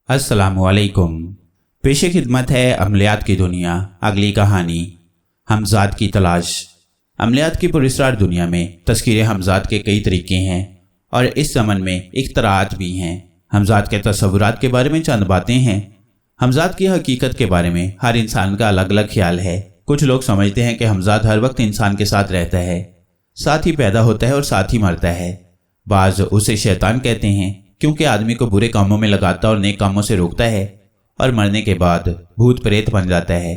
अस्सलाम वालेकुम। पेश खिदमत है अमलियात की दुनिया। अगली कहानी हमजाद की तलाश। अमलियात की पुरस्कार दुनिया में तस्कीर हमजाद के कई तरीके हैं और इस ज़मन में इख्तराआत भी हैं। हमजाद के तस्वुरात के बारे में चंद बातें हैं। हमजाद की हकीकत के बारे में हर इंसान का अलग अलग ख्याल है। कुछ लोग समझते हैं कि हमजाद हर वक्त इंसान के साथ रहता है, साथ ही पैदा होता है और साथ ही मरता है। बाज़ उसे शैतान कहते हैं क्योंकि आदमी को बुरे कामों में लगाता और नेक कामों से रोकता है और मरने के बाद भूत प्रेत बन जाता है।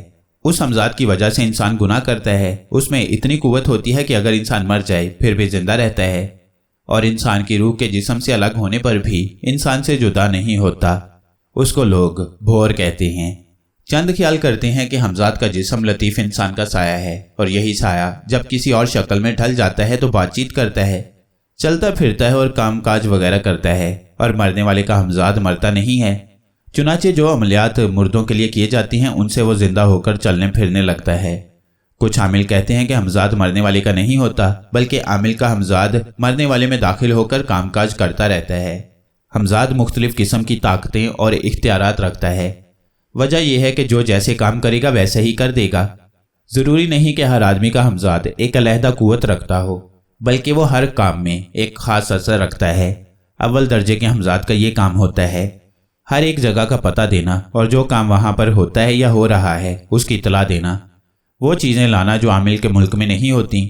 उस हमजाद की वजह से इंसान गुनाह करता है। उसमें इतनी कुव्वत होती है कि अगर इंसान मर जाए फिर भी जिंदा रहता है और इंसान की रूह के जिस्म से अलग होने पर भी इंसान से जुदा नहीं होता। उसको लोग भोर कहते हैं। चंद ख्याल करते हैं कि हमजाद का जिस्म लतीफ़ इंसान का साया है और यही साया जब किसी और शक्ल में ढल जाता है तो बातचीत करता है, चलता फिरता है और काम काज वगैरह करता है। और मरने वाले का हमजाद मरता नहीं है। चुनाचे जो अमलियात मुर्दों के लिए किए जाती हैं उनसे वो जिंदा होकर चलने फिरने लगता है। कुछ आमिल कहते हैं कि हमजाद मरने वाले का नहीं होता बल्कि आमिल का हमजाद मरने वाले में दाखिल होकर कामकाज करता रहता है। हमजाद मुख्तलिफ किस्म की ताकतें और इख्तियारात रखता है। वजह यह है कि जो जैसे काम करेगा वैसे ही कर देगा। ज़रूरी नहीं कि हर आदमी का हमजाद एक अलहदा कुव्वत रखता हो, बल्कि वो हर काम में एक ख़ास असर रखता है। अव्वल दर्जे के हमजाद का ये काम होता है हर एक जगह का पता देना और जो काम वहाँ पर होता है या हो रहा है उसकी इतला देना। वो चीज़ें लाना जो आमिल के मुल्क में नहीं होती,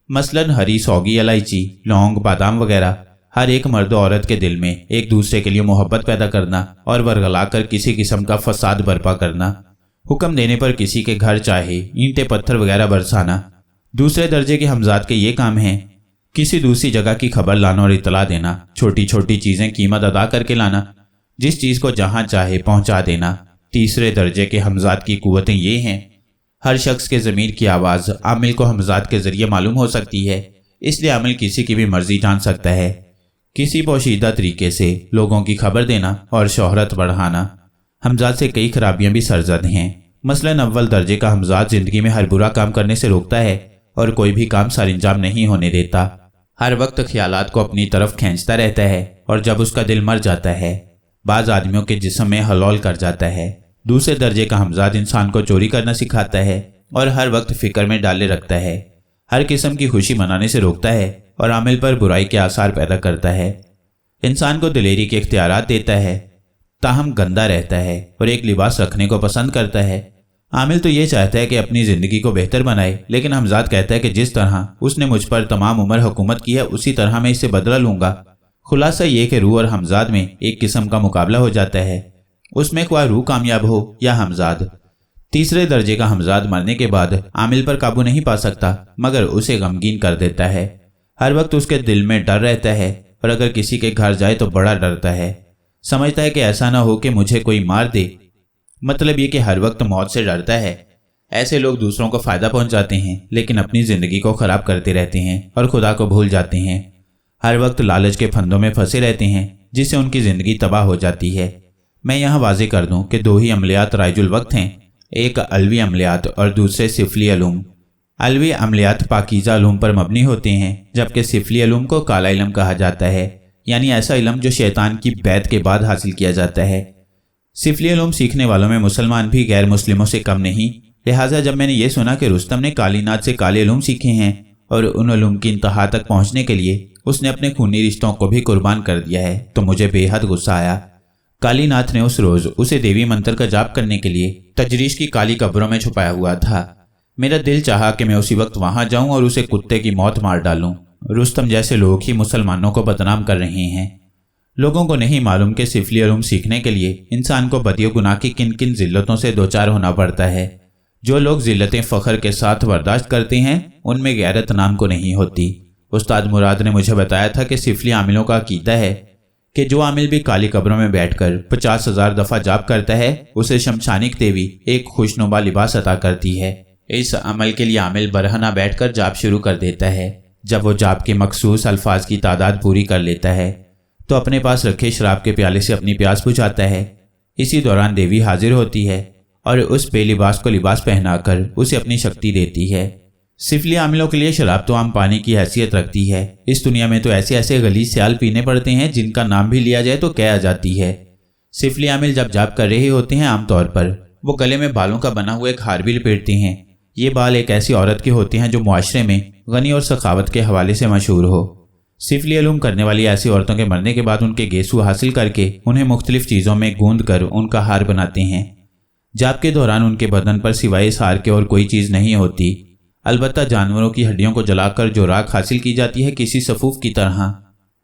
मसलन हरी सौगी, इलायची, लौंग, बादाम वगैरह। हर एक मर्द और औरत के दिल में एक दूसरे के लिए मोहब्बत पैदा करना और वर्गलाकर किसी किस्म का फसाद बर्पा करना। हुक्म देने पर किसी के घर चाहे ईंटें पत्थर वगैरह बरसाना। दूसरे दर्जे के हमजाद के ये काम हैं किसी दूसरी जगह की खबर लाना और इतला देना, छोटी छोटी चीज़ें कीमत अदा करके लाना, जिस चीज़ को जहाँ चाहे पहुँचा देना। तीसरे दर्जे के हमजाद की कुव्वतें ये हैं, हर शख्स के ज़मीर की आवाज़ आमिल को हमजाद के ज़रिए मालूम हो सकती है, इसलिए आमिल किसी की भी मर्जी जान सकता है। किसी पोशीदा तरीके से लोगों की खबर देना और शोहरत बढ़ाना। हमजाद से कई खराबियाँ भी सरजद हैं। मसलन अव्वल दर्जे का हमजाद ज़िंदगी में हर बुरा काम करने से रोकता है और कोई भी काम सरअंजाम नहीं होने देता। हर वक्त ख्यालात को अपनी तरफ खींचता रहता है और जब उसका दिल मर जाता है बाज़ आदमियों के जिस्म में हलौल कर जाता है। दूसरे दर्जे का हमजाद इंसान को चोरी करना सिखाता है और हर वक्त फिक्र में डाले रखता है। हर किस्म की खुशी मनाने से रोकता है और आमिल पर बुराई के आसार पैदा करता है। इंसान को दिलेरी के इख्तियारात देता है, ताहम गंदा रहता है और एक लिबास रखने को पसंद करता है। आमिल तो ये चाहता है कि अपनी ज़िंदगी को बेहतर बनाए, लेकिन हमजाद कहता है कि जिस तरह उसने मुझ पर तमाम उम्र हुकूमत की है उसी तरह मैं इससे बदला लूँगा। खुलासा ये कि रूह और हमजाद में एक किस्म का मुकाबला हो जाता है, उसमें ख्वाह रूह कामयाब हो या हमजाद। तीसरे दर्जे का हमजाद मरने के बाद आमिल पर काबू नहीं पा सकता मगर उसे गमगीन कर देता है। हर वक्त उसके दिल में डर रहता है और अगर किसी के घर जाए तो बड़ा डरता है। समझता है कि ऐसा ना हो कि मुझे कोई मार दे, मतलब ये कि हर वक्त मौत से डरता है। ऐसे लोग दूसरों को फ़ायदा पहुंचाते हैं लेकिन अपनी ज़िंदगी को ख़राब करते रहते हैं और खुदा को भूल जाते हैं। हर वक्त लालच के फंदों में फंसे रहते हैं जिससे उनकी ज़िंदगी तबाह हो जाती है। मैं यहाँ वाज़ेह कर दूँ कि दो ही अमलियात राइजुल वक्त हैं, एक अलवी अमलियात और दूसरे सिफली अलूम। अलवी अमलियात पाकीज़ा अलूम पर मबनी होते हैं जबकि सिफली अलूम को काला इल्म कहा जाता है, यानी ऐसा इल्म जो शैतान की बैत के बाद हासिल किया जाता है। सिफली इल्म सीखने वालों में मुसलमान भी गैर मुस्लिमों से कम नहीं। लिहाजा जब मैंने ये सुना कि रुस्तम ने कालीनाथ से काले इल्म सीखे हैं और उन इल्म की इंतहा तक पहुंचने के लिए उसने अपने खूनी रिश्तों को भी कुर्बान कर दिया है तो मुझे बेहद गुस्सा आया। कालीनाथ ने उस रोज़ उसे देवी मंत्र का जाप करने के लिए तजरीश की काली कब्रों में छुपाया हुआ था। मेरा दिल चाहा कि मैं उसी वक्त वहाँ जाऊँ और उसे कुत्ते की मौत मार डालूँ। रुस्तम जैसे लोग ही मुसलमानों को बदनाम कर रहे हैं। लोगों को नहीं मालूम कि सिफली इल्म सीखने के लिए इंसान को बदियो गुनाह की किन किन जिल्लतों से दो चार होना पड़ता है। जो लोग जिल्लतें फ़ख्र के साथ बर्दाश्त करते हैं उनमें गैरत नाम को नहीं होती। उस्ताद मुराद ने मुझे बताया था कि सिफली आमिलों का अकीदा है कि जो आमिल भी काली कब्रों में बैठकर 50,000 दफ़ा जाप करता है उसे शमशानिक देवी एक खुशनुमा लिबास अता करती है। इस अमल के लिए आमिल बरहना बैठकर जाप शुरू कर देता है। जब वो जाप के मखसूस अल्फाज की तादाद पूरी कर लेता है तो अपने पास रखे शराब के प्याले से अपनी प्यास बुझाता है। इसी दौरान देवी हाजिर होती है और उस बेलिबास को लिबास पहनाकर उसे अपनी शक्ति देती है। सिफली आमिलों के लिए शराब तो आम पानी की हैसियत रखती है। इस दुनिया में तो ऐसे ऐसे गलीज स्याल पीने पड़ते हैं जिनका नाम भी लिया जाए तो कह आ जाती है। सिफली आमिल जब जाप कर रहे होते हैं आमतौर पर वो गले में बालों का बना हुआ एक हार भी लपेटते हैं। ये बाल एक ऐसी औरत के होते हैं जो मुआशरे में गनी और सखावत के हवाले से मशहूर हो। सिफली अलूम करने वाली ऐसी औरतों के मरने के बाद उनके गेसू हासिल करके उन्हें मुख्तलिफ चीज़ों में गूंद कर उनका हार बनाते हैं। जाप के दौरान उनके बदन पर सिवाय इस हार के और कोई चीज़ नहीं होती। अलबत्ता जानवरों की हड्डियों को जलाकर जो राख हासिल की जाती है किसी सफूफ की तरह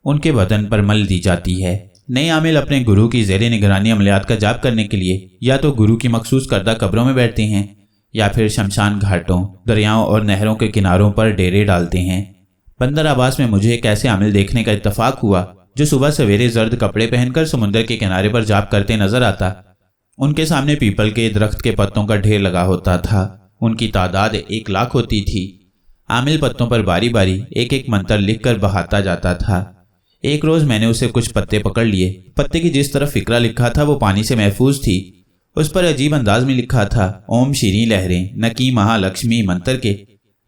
उनके बदन पर मल दी जाती है। नए आमिल अपने गुरु की ज़ेरे निगरानी अमलियात का जाप करने के लिए या तो गुरु की मखसूस करदा कब्रों में बैठते हैं या फिर शमशान घाटों, दरियाओं और नहरों के किनारों पर डेरे डालते हैं। बंदर आबास में मुझे एक ऐसे आमिल देखने का इत्तफाक हुआ जो सुबह सवेरे जर्द कपड़े पहनकर समुद्र के किनारे पर जाप करते नजर आता। उनके सामने पीपल के दरख्त के पत्तों का ढेर लगा होता था। उनकी तादाद 1 लाख होती थी। आमिल पत्तों पर बारी बारी एक एक मंत्र लिखकर बहाता जाता था। एक रोज मैंने उसे कुछ पत्ते पकड़ लिए। पत्ते की जिस तरफ फिक्रा लिखा था वो पानी से महफूज थी। उस पर अजीब अंदाज में लिखा था, ओम शीरी लहरें नकी महालक्ष्मी मंत्र के।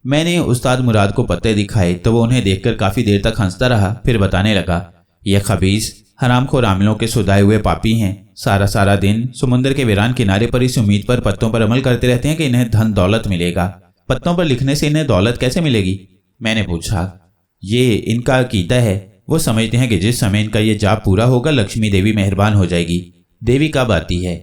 मैंने उस्ताद मुराद को पत्ते दिखाए तो वो उन्हें देखकर काफी देर तक हंसता रहा, फिर बताने लगा, ये खबीस हरामखोर आमिलों के सुधाए हुए पापी हैं। सारा दिन समुद्र के वीरान किनारे पर इस उम्मीद पर पत्तों पर अमल करते रहते हैं कि इन्हें धन दौलत मिलेगा। पत्तों पर लिखने से इन्हें दौलत कैसे मिलेगी? मैंने पूछा। ये इनका अकीदा है। वो समझते हैं कि जिस समय इनका ये जाप पूरा होगा लक्ष्मी देवी मेहरबान हो जाएगी। देवी कब आती है?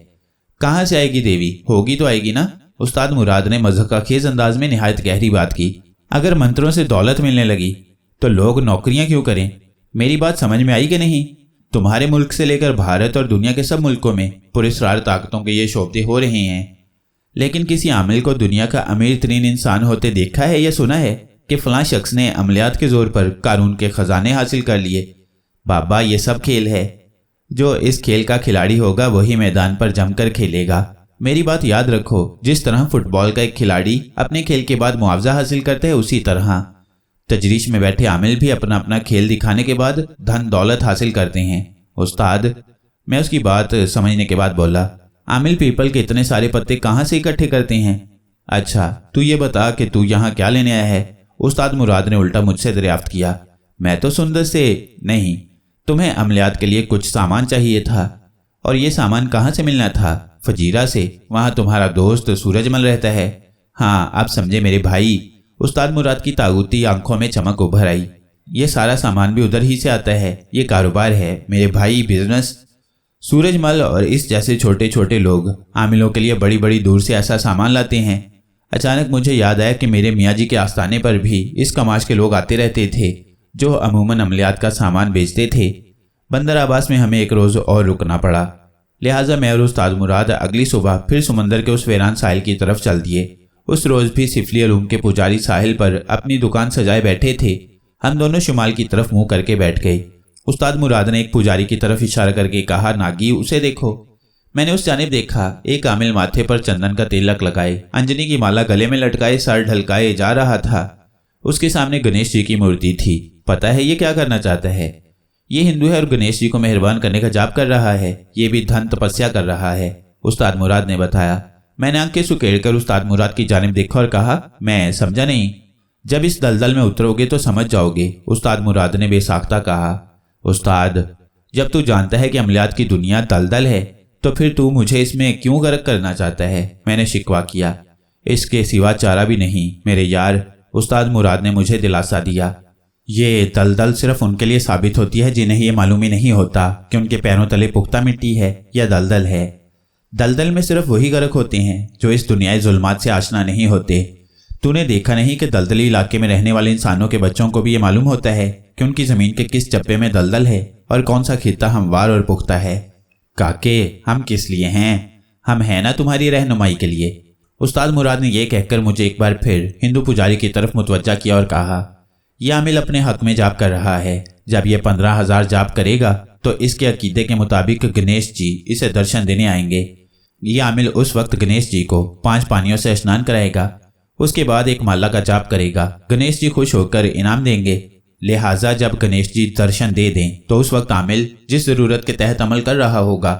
कहाँ से आएगी देवी? होगी तो आएगी ना। उस्ताद मुराद ने मज़ाक़खेज़ अंदाज में निहायत गहरी बात की। अगर मंत्रों से दौलत मिलने लगी तो लोग नौकरियां क्यों करें? मेरी बात समझ में आई कि नहीं? तुम्हारे मुल्क से लेकर भारत और दुनिया के सब मुल्कों में पुरस्कार ताकतों के ये शोबते हो रहे हैं, लेकिन किसी आमिल को दुनिया का अमीर तरीन इंसान होते देखा है या सुना है कि फलां शख्स ने अमलियात के जोर पर कानून के खजाने हासिल कर लिए? बाबा, ये सब खेल है। जो इस खेल का खिलाड़ी होगा वही मैदान पर जमकर खेलेगा। मेरी बात याद रखो, जिस तरह फुटबॉल का एक खिलाड़ी अपने खेल के बाद मुआवजा हासिल करता है उसी तरह तजरीश में बैठे आमिल भी अपना अपना खेल दिखाने के बाद धन दौलत हासिल करते हैं। उस्ताद, मैं उसकी बात समझने के बाद बोला, आमिल पीपल के इतने सारे पत्ते कहाँ से इकट्ठे करते हैं? अच्छा, तू ये बता कि तू यहाँ क्या लेने आया है? उस्ताद मुराद ने उल्टा मुझसे दरियाफ्त किया। मैं तो सुंदर से नहीं, तुम्हें अमलियात के लिए कुछ सामान चाहिए था। और ये सामान कहाँ से मिलना था? फजीरा से। वहाँ तुम्हारा दोस्त सूरजमल रहता है। हाँ, आप समझे मेरे भाई। उस्ताद मुराद की तागुती आंखों में चमक उभर आई। ये सारा सामान भी उधर ही से आता है। ये कारोबार है मेरे भाई, बिजनेस। सूरजमल और इस जैसे छोटे छोटे लोग आमिलों के लिए बड़ी बड़ी दूर से ऐसा सामान लाते हैं। अचानक मुझे याद आया कि मेरे मियाँ जी के आस्थाने पर भी इस कमाश के लोग आते रहते थे जो अमूमन अमलियात का सामान बेचते थे। बंदर आबास में हमें एक रोज़ और रुकना पड़ा, लिहाजा मैं और उस्ताद मुराद अगली सुबह फिर समंदर के उस वीरान साहिल की तरफ चल दिए। उस रोज़ भी सिफली अलूम के पुजारी साहिल पर अपनी दुकान सजाए बैठे थे। हम दोनों शुमाल की तरफ मुंह करके बैठ गए। उस्ताद मुराद ने एक पुजारी की तरफ इशारा करके कहा, नागी, उसे देखो। मैंने उस जानिब देखा। एक आमिल माथे पर चंदन का तिलक लगाए, अंजनी की माला गले में लटकाए सर ढलकाए जा रहा था। उसके सामने गणेश जी की मूर्ति थी। पता है ये क्या करना चाहता है? ये हिंदू है और गणेश जी को मेहरबान करने का जाप कर रहा है। ये भी धन तपस्या कर रहा है, उस्ताद मुराद ने बताया। मैंने आंखें सुकेड़कर उस्ताद मुराद की जानिब देखा और कहा, मैं समझा नहीं। जब इस दलदल में उतरोगे तो समझ जाओगे, उस्ताद मुराद ने बेसाख्ता कहा। उस्ताद, जब तू जानता है कि अमलियात की दुनिया दलदल है तो फिर तू मुझे इसमें क्यों गर्क करना चाहता है? मैंने शिकवा किया। इसके सिवा चारा भी नहीं मेरे यार, उस्ताद मुराद ने मुझे दिलासा दिया। ये दलदल सिर्फ उनके लिए साबित होती है जिन्हें ये मालूम ही नहीं होता कि उनके पैरों तले पुख्ता मिट्टी है या दलदल है। दलदल में सिर्फ वही गर्क होते हैं जो इस दुनियाई जुल्मात से आशना नहीं होते। तूने देखा नहीं कि दलदली इलाके में रहने वाले इंसानों के बच्चों को भी ये मालूम होता है कि उनकी ज़मीन के किस चप्पे में दलदल है और कौन सा खित्ता हमवार और पुख्ता है। काके, हम किस लिए हैं? हम हैं ना तुम्हारी रहनुमाई के लिए। उस्ताद मुराद ने यह कहकर मुझे एक बार फिर हिंदू पुजारी की तरफ मुतवज्जा किया और कहा, यह आमिल अपने हक में जाप कर रहा है। जब यह 15,000 जाप करेगा तो इसके अकीदे के मुताबिक गणेश जी इसे दर्शन देने आएंगे। यह आमिल उस वक्त गणेश जी को 5 पानियों से स्नान कराएगा। उसके बाद एक माला का जाप करेगा। गणेश जी खुश होकर इनाम देंगे। लिहाजा जब गणेश जी दर्शन दे दें तो उस वक्त आमिल जिस ज़रूरत के तहत अमल कर रहा होगा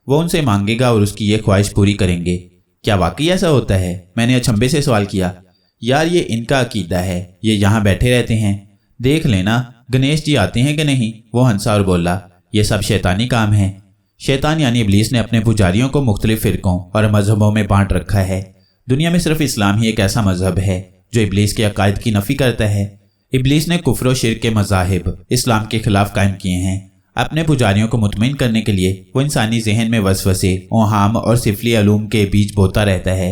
वो उनसे मांगेगा और उसकी ये ख्वाहिश पूरी करेंगे। क्या वाकई ऐसा होता है? मैंने अचंभे से सवाल किया। यार, ये इनका अकीदा है। ये यहाँ बैठे रहते हैं, देख लेना गणेश जी आते हैं कि नहीं। वो हंसा और बोला, ये सब शैतानी काम है। शैतान यानी इब्लीस ने अपने पुजारियों को मुख्तलिफ फ़िरकों और मजहबों में बांट रखा है। दुनिया में सिर्फ इस्लाम ही एक ऐसा मजहब है जो इब्लीस के अकायद की नफ़ी करता है। इब्लीस ने कुफ्र और शिर्क के मज़ाहिब इस्लाम के खिलाफ कायम किए हैं। अपने पुजारियों को मुतमईन करने के लिए वो इंसानी जहन में वसवसे, ओहाम और सिफली अलूम के बीच बोता रहता है।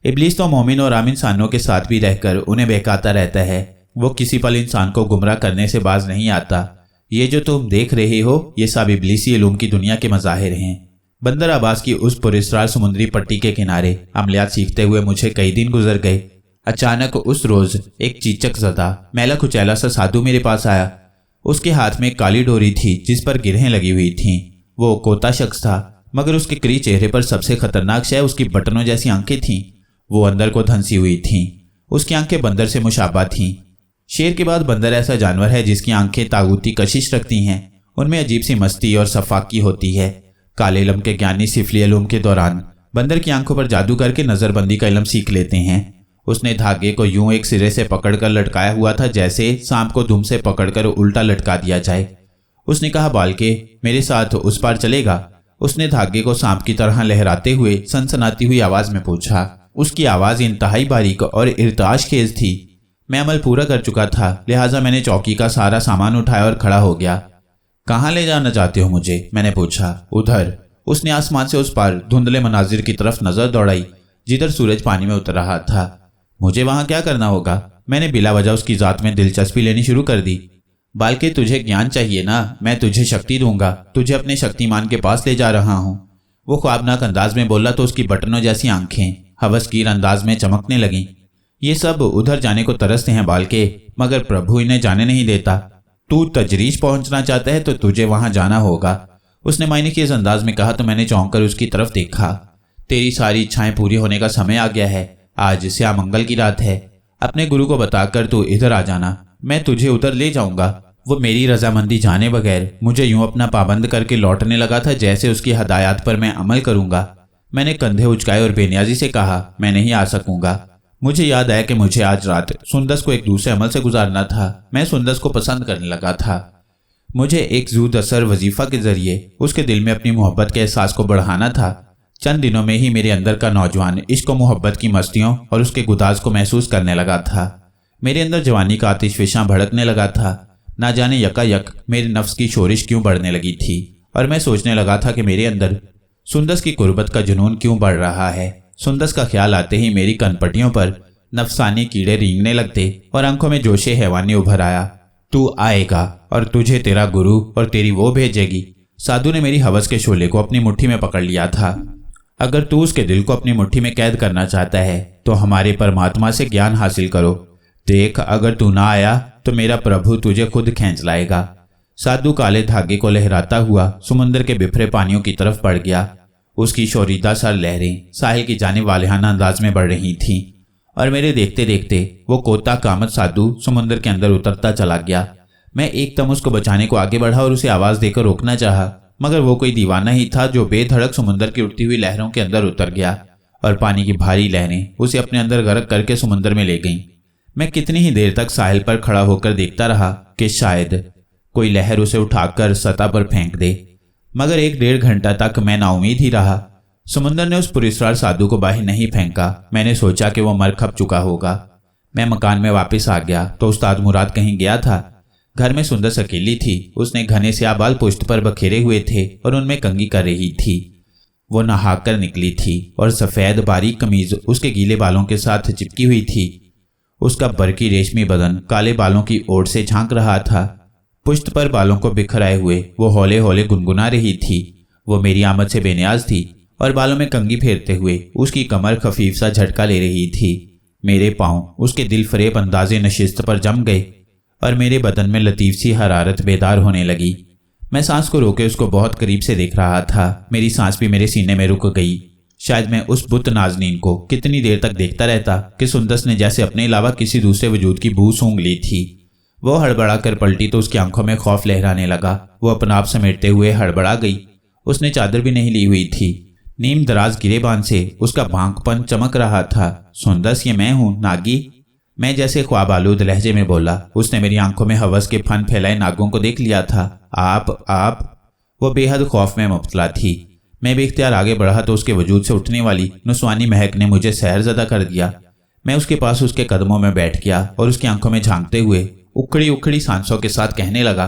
इब्लीस तो मोमिन और आम इंसानों के साथ भी रहकर उन्हें बहकाता रहता है। वो किसी पल इंसान को गुमराह करने से बाज नहीं आता। ये जो तुम देख रहे हो ये सब इब्लीसी इल्म की दुनिया के मज़ाहिर हैं। बंदर अब्बास की उस पुरस्रार समुद्री पट्टी के किनारे अमलियात सीखते हुए मुझे कई दिन गुजर गए। अचानक उस रोज एक चीचक ज़दा मैला कुचैला सा साधु मेरे पास आया। उसके हाथ में एक काली डोरी थी जिस पर गिरहें लगी हुई थीं। वो कोता शख्स था, मगर उसके करी चेहरे पर सबसे खतरनाक शय उसकी बटनों जैसी आंखें थीं। वो अंदर को धंसी हुई थीं। उसकी आंखें बंदर से मुशाबा थीं। शेर के बाद बंदर ऐसा जानवर है जिसकी आंखें तागूती कशिश रखती हैं। उनमें अजीब सी मस्ती और सफाकी होती है। काले इल्म के ज्ञानी सिफली इल्म के दौरान बंदर की आंखों पर जादू करके नज़रबंदी का इल्म सीख लेते हैं। उसने धागे को यूं एक सिरे से पकड़कर लटकाया हुआ था जैसे सांप को दुम से पकड़कर उल्टा लटका दिया जाए। उसने कहा, बालके मेरे साथ उस पार चलेगा? उसने धागे को सांप की तरह लहराते हुए सनसनाती हुई आवाज में पूछा। उसकी आवाज इंतहाई बारीक और इर्ताश खेज थी। मैं अमल पूरा कर चुका था, लिहाजा मैंने चौकी का सारा सामान उठाया और खड़ा हो गया। कहाँ ले जाना चाहते हो मुझे? मैंने पूछा। उधर। उसने आसमान से उस पार धुंधले मनाजिर की तरफ नजर दौड़ाई जिधर सूरज पानी में उतर रहा था। मुझे वहां क्या करना होगा? मैंने बिला वजह उसकी जात में दिलचस्पी लेनी शुरू कर दी। बालके तुझे ज्ञान चाहिए ना, मैं तुझे शक्ति दूंगा। तुझे अपने शक्तिमान के पास ले जा रहा हूँ। वो ख्वाबनाक अंदाज में बोला तो उसकी बटनों जैसी आंखें हवसगीर अंदाज में चमकने लगीं। ये सब उधर जाने को तरसते हैं बालके, मगर प्रभु इन्हें जाने नहीं देता। तू तजरीज पहुंचना चाहता है तो तुझे वहां जाना होगा। उसने मायने के इस अंदाज में कहा तो मैंने चौंक कर उसकी तरफ देखा। तेरी सारी इच्छाएं पूरी होने का समय आ गया है। आज श्यामंगल की रात है। अपने गुरु को बताकर तू इधर आ जाना, मैं तुझे उधर ले जाऊंगा। वो मेरी रजामंदी जाने बगैर मुझे यूं अपना पाबंद करके लौटने लगा था जैसे उसकी हदायत पर मैं अमल करूंगा। मैंने कंधे उचकाए और बेनियाजी से कहा, मैं नहीं आ सकूंगा। मुझे याद आया कि मुझे आज रात सुंदस को एक दूसरे अमल से गुजारना था। मैं सुंदस को पसंद करने लगा था। मुझे एक ज़ूद असर वजीफा के जरिए उसके दिल में अपनी मोहब्बत के एहसास को बढ़ाना था। चंद दिनों में ही मेरे अंदर का नौजवान इश्क और मोहब्बत की मस्तियों और उसके गुदाज को महसूस करने लगा था। मेरे अंदर जवानी का आतिशफिशां भड़कने लगा था। ना जाने यकायक मेरे नफ्स की शोरिश क्यों बढ़ने लगी थी और मैं सोचने लगा था कि मेरे अंदर सुंदस की कुर्बत का जुनून क्यों बढ़ रहा है। सुंदस का ख्याल आते ही मेरी कनपटियों पर नफसानी कीड़े रेंगने लगते और आंखों में जोशे हैवानी उभर आया। तू आएगा और तुझे तेरा गुरु और तेरी वो भेजेगी। साधु ने मेरी हवस के शोले को अपनी मुट्ठी में पकड़ लिया था। अगर तू उसके दिल को अपनी मुट्ठी में कैद करना चाहता है तो हमारे परमात्मा से ज्ञान हासिल करो। देख, अगर तू ना आया तो मेरा प्रभु तुझे खुद खींच लाएगा। साधु काले धागे को लहराता हुआ समुद्र के बिफरे पानियों की तरफ बढ़ गया। उसकी शोरीदा सर लहरें साहिल की जानिब वालिहाना अंदाज में बढ़ रही थीं और मेरे देखते देखते वो कोता कामत साधु समुद्र के अंदर उतरता चला गया। मैं एकदम उसको बचाने को आगे बढ़ा और उसे आवाज देकर रोकना चाहा, मगर वो कोई दीवाना ही था जो बेधड़क समुद्र की उठती हुई लहरों के अंदर उतर गया और पानी की भारी लहरें उसे अपने अंदर गर्क करके समुद्र में ले गईं। मैं कितनी ही देर तक साहिल पर खड़ा होकर देखता रहा कि शायद कोई लहर उसे उठाकर सतह पर फेंक दे, मगर 1-1.5 घंटा तक मैं नाउमीद ही रहा। समुंदर ने उस पुरस्कार साधु को बाहर नहीं फेंका। मैंने सोचा कि वो मर खप चुका होगा। मैं मकान में वापस आ गया तो उस्ताद मुराद कहीं गया था। घर में सुंदस अकेली थी। उसने घने स्याह बाल पुश्त पर बखेरे हुए थे और उनमें कंघी कर रही थी। वो नहाकर निकली थी और सफ़ेद बारीक कमीज उसके गीले बालों के साथ चिपकी हुई थी। उसका बरकी रेशमी बदन काले बालों की ओर से झांक रहा था। पुश्त पर बालों को बिखराए हुए वो हौले हौले गुनगुना रही थी। वो मेरी आमद से बेनियाज थी और बालों में कंघी फेरते हुए उसकी कमर खफीफ सा झटका ले रही थी। मेरे पांव उसके दिल फरेब अंदाजे नशिस्त पर जम गए और मेरे बदन में लतीफ सी हरारत बेदार होने लगी। मैं सांस को रोके उसको बहुत करीब से देख रहा था। मेरी सांस भी मेरे सीने में रुक गई। शायद मैं उस बुत नाजनीन को कितनी देर तक देखता रहता कि सुंदस ने जैसे अपने अलावा किसी दूसरे वजूद की बू सूंघ ली थी। वो हड़बड़ा कर पलटी तो उसकी आंखों में खौफ लहराने लगा। वो अपना आप समेटते हुए हड़बड़ा गई। उसने चादर भी नहीं ली हुई थी। नीम दराज गिरेबान से उसका भांकपन चमक रहा था। सुंदस, ये मैं हूँ नागी। मैं जैसे ख्वाब आलूद लहजे में बोला। उसने मेरी आंखों में हवस के फन फैलाए नागों को देख लिया था। आप वो बेहद खौफ में मुब्तला थी। मैं बेख्तियार आगे बढ़ा तो उसके वजूद से उठने वाली नुस्वानी महक ने मुझे सहरज़दा कर दिया। मैं उसके पास उसके कदमों में बैठ गया और उसकी आंखों में झांकते हुए उखड़ी उखड़ी सांसों के साथ कहने लगा,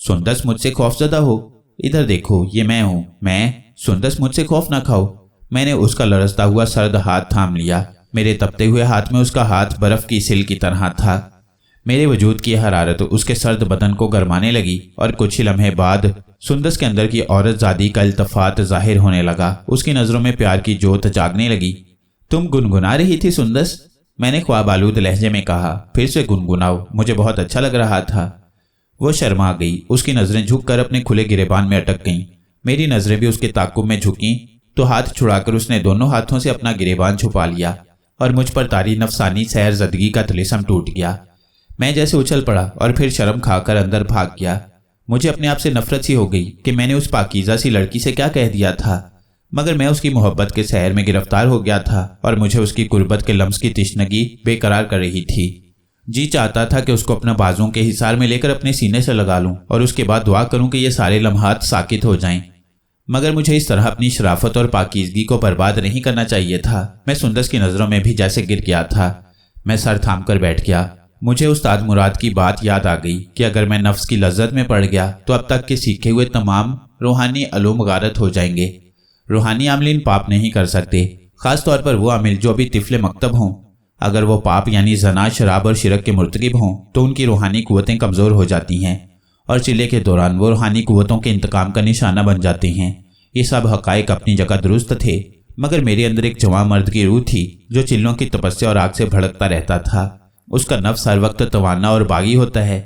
सुंदस मुझसे खौफजदा हो, इधर देखो, ये मैं हूँ, मैं सुंदस, मुझसे खौफ ना खाओ। मैंने उसका लरसता हुआ सर्द हाथ थाम लिया। मेरे तपते हुए हाथ में उसका हाथ बर्फ की सिल की तरह था। मेरे वजूद की हरारत उसके सर्द बदन को गरमाने लगी और कुछ ही लम्हे बाद सुंदस के अंदर की औरत ज़ादी का इल्तफात जाहिर होने लगा। उसकी नज़रों में प्यार की जोत जागने लगी। तुम गुनगुना रही थी सुंदस? मैंने ख्वाब आलूद लहजे में कहा। फिर से गुनगुनाओ, मुझे बहुत अच्छा लग रहा था। वो शर्मा गई। उसकी नज़रें झुककर अपने खुले गिरेबान में अटक गईं। मेरी नज़रें भी उसके ताक़ुब में झुकीं तो हाथ छुड़ाकर उसने दोनों हाथों से अपना गिरेबान छुपा लिया और मुझ पर तारी नफसानी सहरज़दगी का तिलिस्म टूट गया। मैं जैसे उछल पड़ा और फिर शर्म खाकर अंदर भाग गया। मुझे अपने आप से नफरत सी हो गई कि मैंने उस पाकीज़ा सी लड़की से क्या कह दिया था, मगर मैं उसकी मोहब्बत के सहर में गिरफ्तार हो गया था और मुझे उसकी कुर्बत के लम्स की तिश्नगी बेकरार कर रही थी। जी चाहता था कि उसको अपना बाजुओं के हिसार में लेकर अपने सीने से लगा लूं और उसके बाद दुआ करूं कि ये सारे लम्हात साकित हो जाएं, मगर मुझे इस तरह अपनी शराफत और पाकीज़गी को बर्बाद नहीं करना चाहिए था। मैं सुंदस की नज़रों में भी जैसे गिर गया था। मैं सर थाम कर बैठ गया। मुझे उस्ताद मुराद की बात याद आ गई कि अगर मैं नफ्स की लज्जत में पड़ गया तो अब तक के सीखे हुए तमाम रूहानी अलूम गारत हो जाएंगे। रूहानी आमलीन पाप नहीं कर सकते, ख़ास तौर पर वो आमिल जो अभी तिफले मकतब हों। अगर वो पाप यानी जना, शराब और शिरक के मुर्तकिब हों तो उनकी रूहानी कुव्वतें कमज़ोर हो जाती हैं और चिल्ले के दौरान वो रूहानी कुव्वतों के इंतकाम का निशाना बन जाते हैं। ये सब हक़ाइक़ अपनी जगह दुरुस्त थे, मगर मेरे अंदर एक जवां मर्द की रूह थी जो चिल्लों की तपस्या और आग से भड़कता रहता था। उसका नफ्स हर वक्त तवाना और बागी होता है।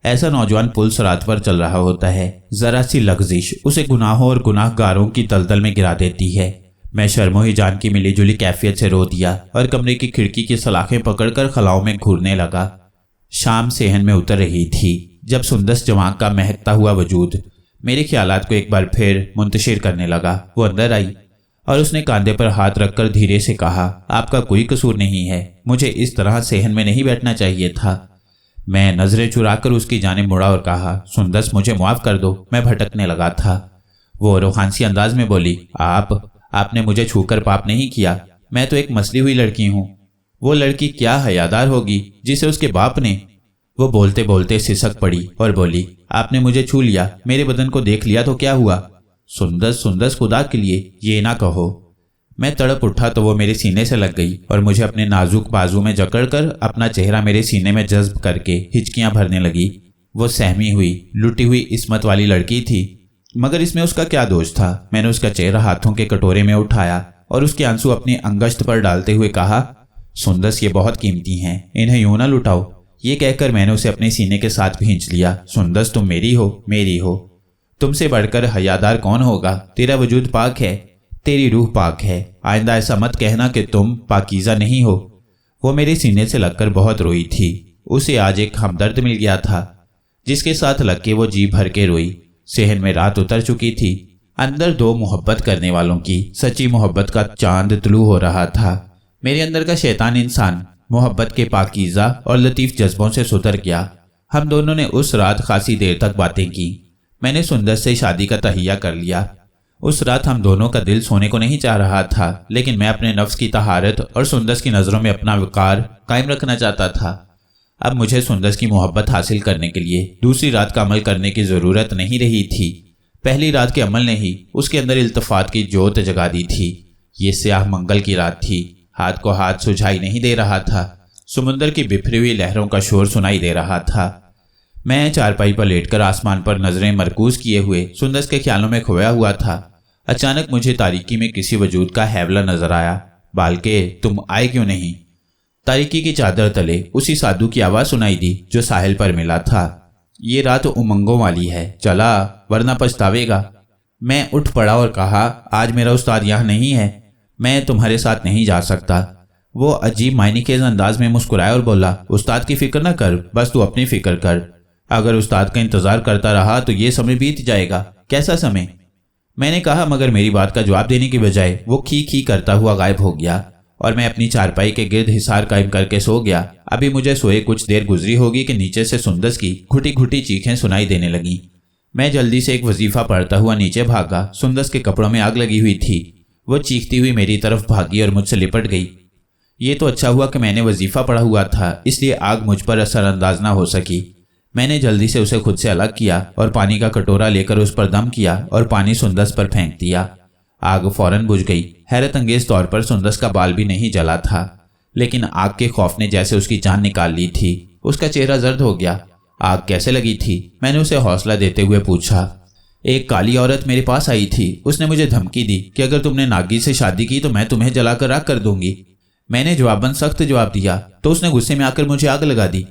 ऐसा नौजवान पुल सरात पर चल रहा होता है, जरा सी लग़ज़िश उसे गुनाहों और गुनाहगारों की दलदल में गिरा देती है। मैं शर्मो ही जान की मिली जुली कैफियत से रो दिया और कमरे की खिड़की की सलाखें पकड़कर खलाओं में घूरने लगा। शाम सेहन में उतर रही थी जब सुंदस जवां का महकता हुआ वजूद मेरे ख्यालात को एक बार फिर मुंतशिर करने लगा। वो अंदर आई और उसने कांधे पर हाथ रखकर धीरे से कहा, आपका कोई कसूर नहीं है, मुझे इस तरह सेहन में नहीं बैठना चाहिए था। मैं नजरें चुराकर उसकी जानिब मुड़ा और कहा, सुंदस मुझे माफ़ कर दो, मैं भटकने लगा था। वो रूहानी अंदाज में बोली, आपने मुझे छूकर पाप नहीं किया, मैं तो एक मसली हुई लड़की हूँ। वो लड़की क्या हयादार होगी जिसे उसके बाप ने। वो बोलते बोलते सिसक पड़ी और बोली, आपने मुझे छू लिया, मेरे बदन को देख लिया तो क्या हुआ? सुंदस खुदा के लिए ये ना कहो। मैं तड़प उठा तो वो मेरे सीने से लग गई और मुझे अपने नाजुक बाजू में जकड़कर अपना चेहरा मेरे सीने में जज्ब करके हिचकियां भरने लगी। वो सहमी हुई, लुटी हुई इस्मत वाली लड़की थी, मगर इसमें उसका क्या दोष था? मैंने उसका चेहरा हाथों के कटोरे में उठाया और उसके आंसू अपनी अंगश्त पर डालते हुए कहा, सुंदस ये बहुत कीमती हैं, इन्हें यूं ना लुटाओ। ये कहकर मैंने उसे अपने सीने के साथ भींच लिया। सुंदस तुम मेरी हो, तुमसे बढ़कर हयादार कौन होगा? तेरा वजूद पाक है, तेरी रूह पाक है, आइंदा ऐसा मत कहना कि तुम पाकीज़ा नहीं हो। वो मेरे सीने से लगकर बहुत रोई थी। उसे आज एक हमदर्द मिल गया था जिसके साथ लग के वो जी भर के रोई। सेहन में रात उतर चुकी थी। अंदर दो मोहब्बत करने वालों की सच्ची मोहब्बत का चांद तुलू हो रहा था। मेरे अंदर का शैतान इंसान मोहब्बत के पाकीज़ा और लतीफ़ जज्बों से सुतर गया। हम दोनों ने उस रात खासी देर तक बातें की। मैंने सुंदस से शादी का तहिया कर लिया। उस रात हम दोनों का दिल सोने को नहीं चाह रहा था, लेकिन मैं अपने नफ्स की तहारत और सुंदस की नज़रों में अपना वक़ार कायम रखना चाहता था। अब मुझे सुंदस की मोहब्बत हासिल करने के लिए दूसरी रात का अमल करने की ज़रूरत नहीं रही थी। पहली रात के अमल ने ही उसके अंदर इल्तफात की जोत जगा दी थी। ये स्याह मंगल की रात थी। हाथ को हाथ सुझाई नहीं दे रहा था। समुंदर की बिखरी हुई लहरों का शोर सुनाई दे रहा था। मैं चारपाई पर लेटकर आसमान पर नजरें मरकूज किए हुए सुंदस के ख्यालों में खोया हुआ था। अचानक मुझे तारीकी में किसी वजूद का हैवला नजर आया। बालके, तुम आए क्यों नहीं? तारीकी की चादर तले उसी साधु की आवाज़ सुनाई दी जो साहिल पर मिला था। ये रात उमंगों वाली है, चला वरना पछतावेगा। मैं उठ पड़ा और कहा, आज मेरा उस्ताद यहाँ नहीं है, मैं तुम्हारे साथ नहीं जा सकता। वो अजीब मायनेखेज अंदाज में मुस्कुराया और बोला, उस्ताद की फिक्र न कर, बस तू अपनी फिक्र कर। अगर उस्ताद का इंतजार करता रहा तो ये समय बीत जाएगा। कैसा समय? मैंने कहा, मगर मेरी बात का जवाब देने की बजाय वो खी खी करता हुआ गायब हो गया और मैं अपनी चारपाई के गिर्द हिसार कायम करके सो गया। अभी मुझे सोए कुछ देर गुजरी होगी कि नीचे से सुंदस की घुटी घुटी चीखें सुनाई देने लगीं। मैं जल्दी से एक वजीफा पढ़ता हुआ नीचे भागा। सुंदस के कपड़ों में आग लगी हुई थी। वो चीखती हुई मेरी तरफ भागी और मुझसे लिपट गई। ये तो अच्छा हुआ कि मैंने वजीफा पढ़ा हुआ था, इसलिए आग मुझ पर असरअंदाज ना हो सकी। मैंने जल्दी से उसे खुद से अलग किया और पानी का कटोरा लेकर उस पर दम किया और पानी सुंदस पर फेंक दिया। आग फौरन बुझ गई। हैरत अंगेज तौर पर सुंदस का बाल भी नहीं जला था, लेकिन आग के खौफ ने जैसे उसकी जान निकाल ली थी। उसका चेहरा जर्द हो गया। आग कैसे लगी थी? मैंने उसे हौसला देते हुए पूछा। एक काली औरत मेरे पास आई थी। उसने मुझे धमकी दी कि अगर तुमने नागी से शादी की तो मैं तुम्हें जलाकर राख कर दूंगी। मैंने जवाबन सख्त जवाब दिया तो उसने गुस्से में आकर मुझे आग लगा दी।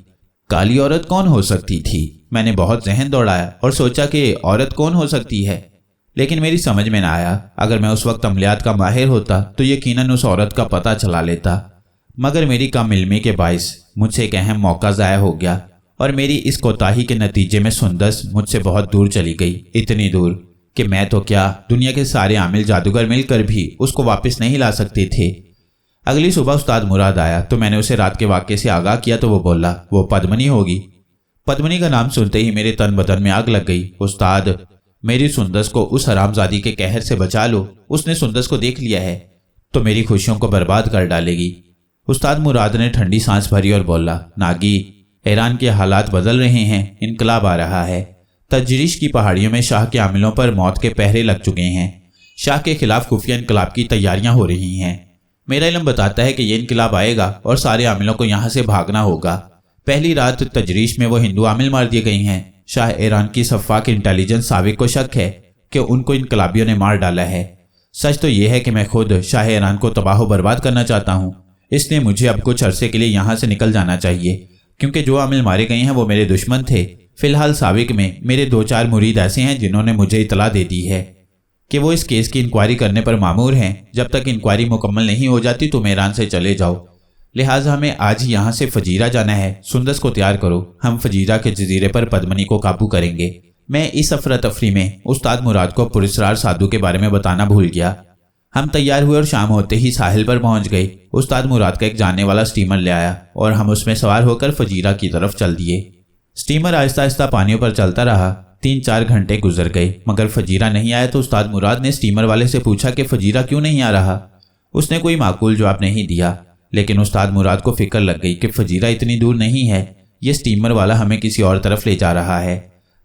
काली औरत कौन हो सकती थी? मैंने बहुत जहन दौड़ाया और सोचा कि औरत कौन हो सकती है, लेकिन मेरी समझ में ना आया। अगर मैं उस वक्त अमलियात का माहिर होता तो यकीनन उस औरत का पता चला लेता, मगर मेरी कम इल्मी के बाइस मुझसे एक अहम मौका ज़ाया हो गया और मेरी इस कोताही के नतीजे में सुंदस मुझसे बहुत दूर चली गई। इतनी दूर कि मैं तो क्या, दुनिया के सारे आमिल जादूगर मिलकर भी उसको वापस नहीं ला सकते थे। अगली सुबह उस्ताद मुराद आया तो मैंने उसे रात के वाक़े से आगाह किया तो वो बोला, वो पद्मनी होगी। पद्मनी का नाम सुनते ही मेरे तन बदन में आग लग गई। उस्ताद, मेरी सुंदस को उस हरामजादी के कहर से बचा लो। उसने सुंदस को देख लिया है तो मेरी खुशियों को बर्बाद कर डालेगी। उस्ताद मुराद ने ठंडी सांस भरी और बोला, नागी, ईरान के हालात बदल रहे हैं, इनकलाब आ रहा है। तजरीश की पहाड़ियों में शाह के आमिलों पर मौत के पहरे लग चुके हैं। शाह के खिलाफ खुफिया इनकलाब की तैयारियां हो रही हैं। मेरा इल्म बताता है कि यह इनकलाब आएगा और सारे आमिलों को यहाँ से भागना होगा। पहली रात तजरीश में वो हिंदू आमिल मार दिए गए हैं। शाह ईरान की सफ़ाक इंटेलिजेंस साबिक को शक है कि उनको इनकलाबियों ने मार डाला है। सच तो यह है कि मैं खुद शाह ईरान को तबाह बर्बाद करना चाहता हूँ, इसलिए मुझे अब कुछ अरसे के लिए यहाँ से निकल जाना चाहिए, क्योंकि जो आमिल मारे गए हैं वो मेरे दुश्मन थे। फिलहाल साबिक में मेरे 2-4 मुरीद ऐसे हैं जिन्होंने मुझे इतला दे दी है कि वो इस केस की इंक्वायरी करने पर मामूर हैं। जब तक इंक्वायरी मुकम्मल नहीं हो जाती तुम ईरान से चले जाओ। लिहाजा हमें आज ही यहाँ से फजीरा जाना है। सुंदस को तैयार करो, हम फजीरा के जजीरे पर पद्मनी को काबू करेंगे। मैं इस अफरा तफरी में उस्ताद मुराद को पुरस्रार साधु के बारे में बताना भूल गया। हम तैयार हुए और शाम होते ही साहिल पर पहुंच गए। उस्ताद मुराद का एक जानने वाला स्टीमर ले आया और हम उसमें सवार होकर फजीरा की तरफ चल दिए। स्टीमर आहिस्ता आहिस्ता पानियों पर चलता रहा। 3-4 घंटे गुजर गए मगर फजीरा नहीं आया तो उस्ताद मुराद ने स्टीमर वाले से पूछा कि फजीरा क्यों नहीं आ रहा। उसने कोई माकूल जवाब नहीं दिया, लेकिन उस्ताद मुराद को फिक्र लग गई कि फजीरा इतनी दूर नहीं है, ये स्टीमर वाला हमें किसी और तरफ ले जा रहा है।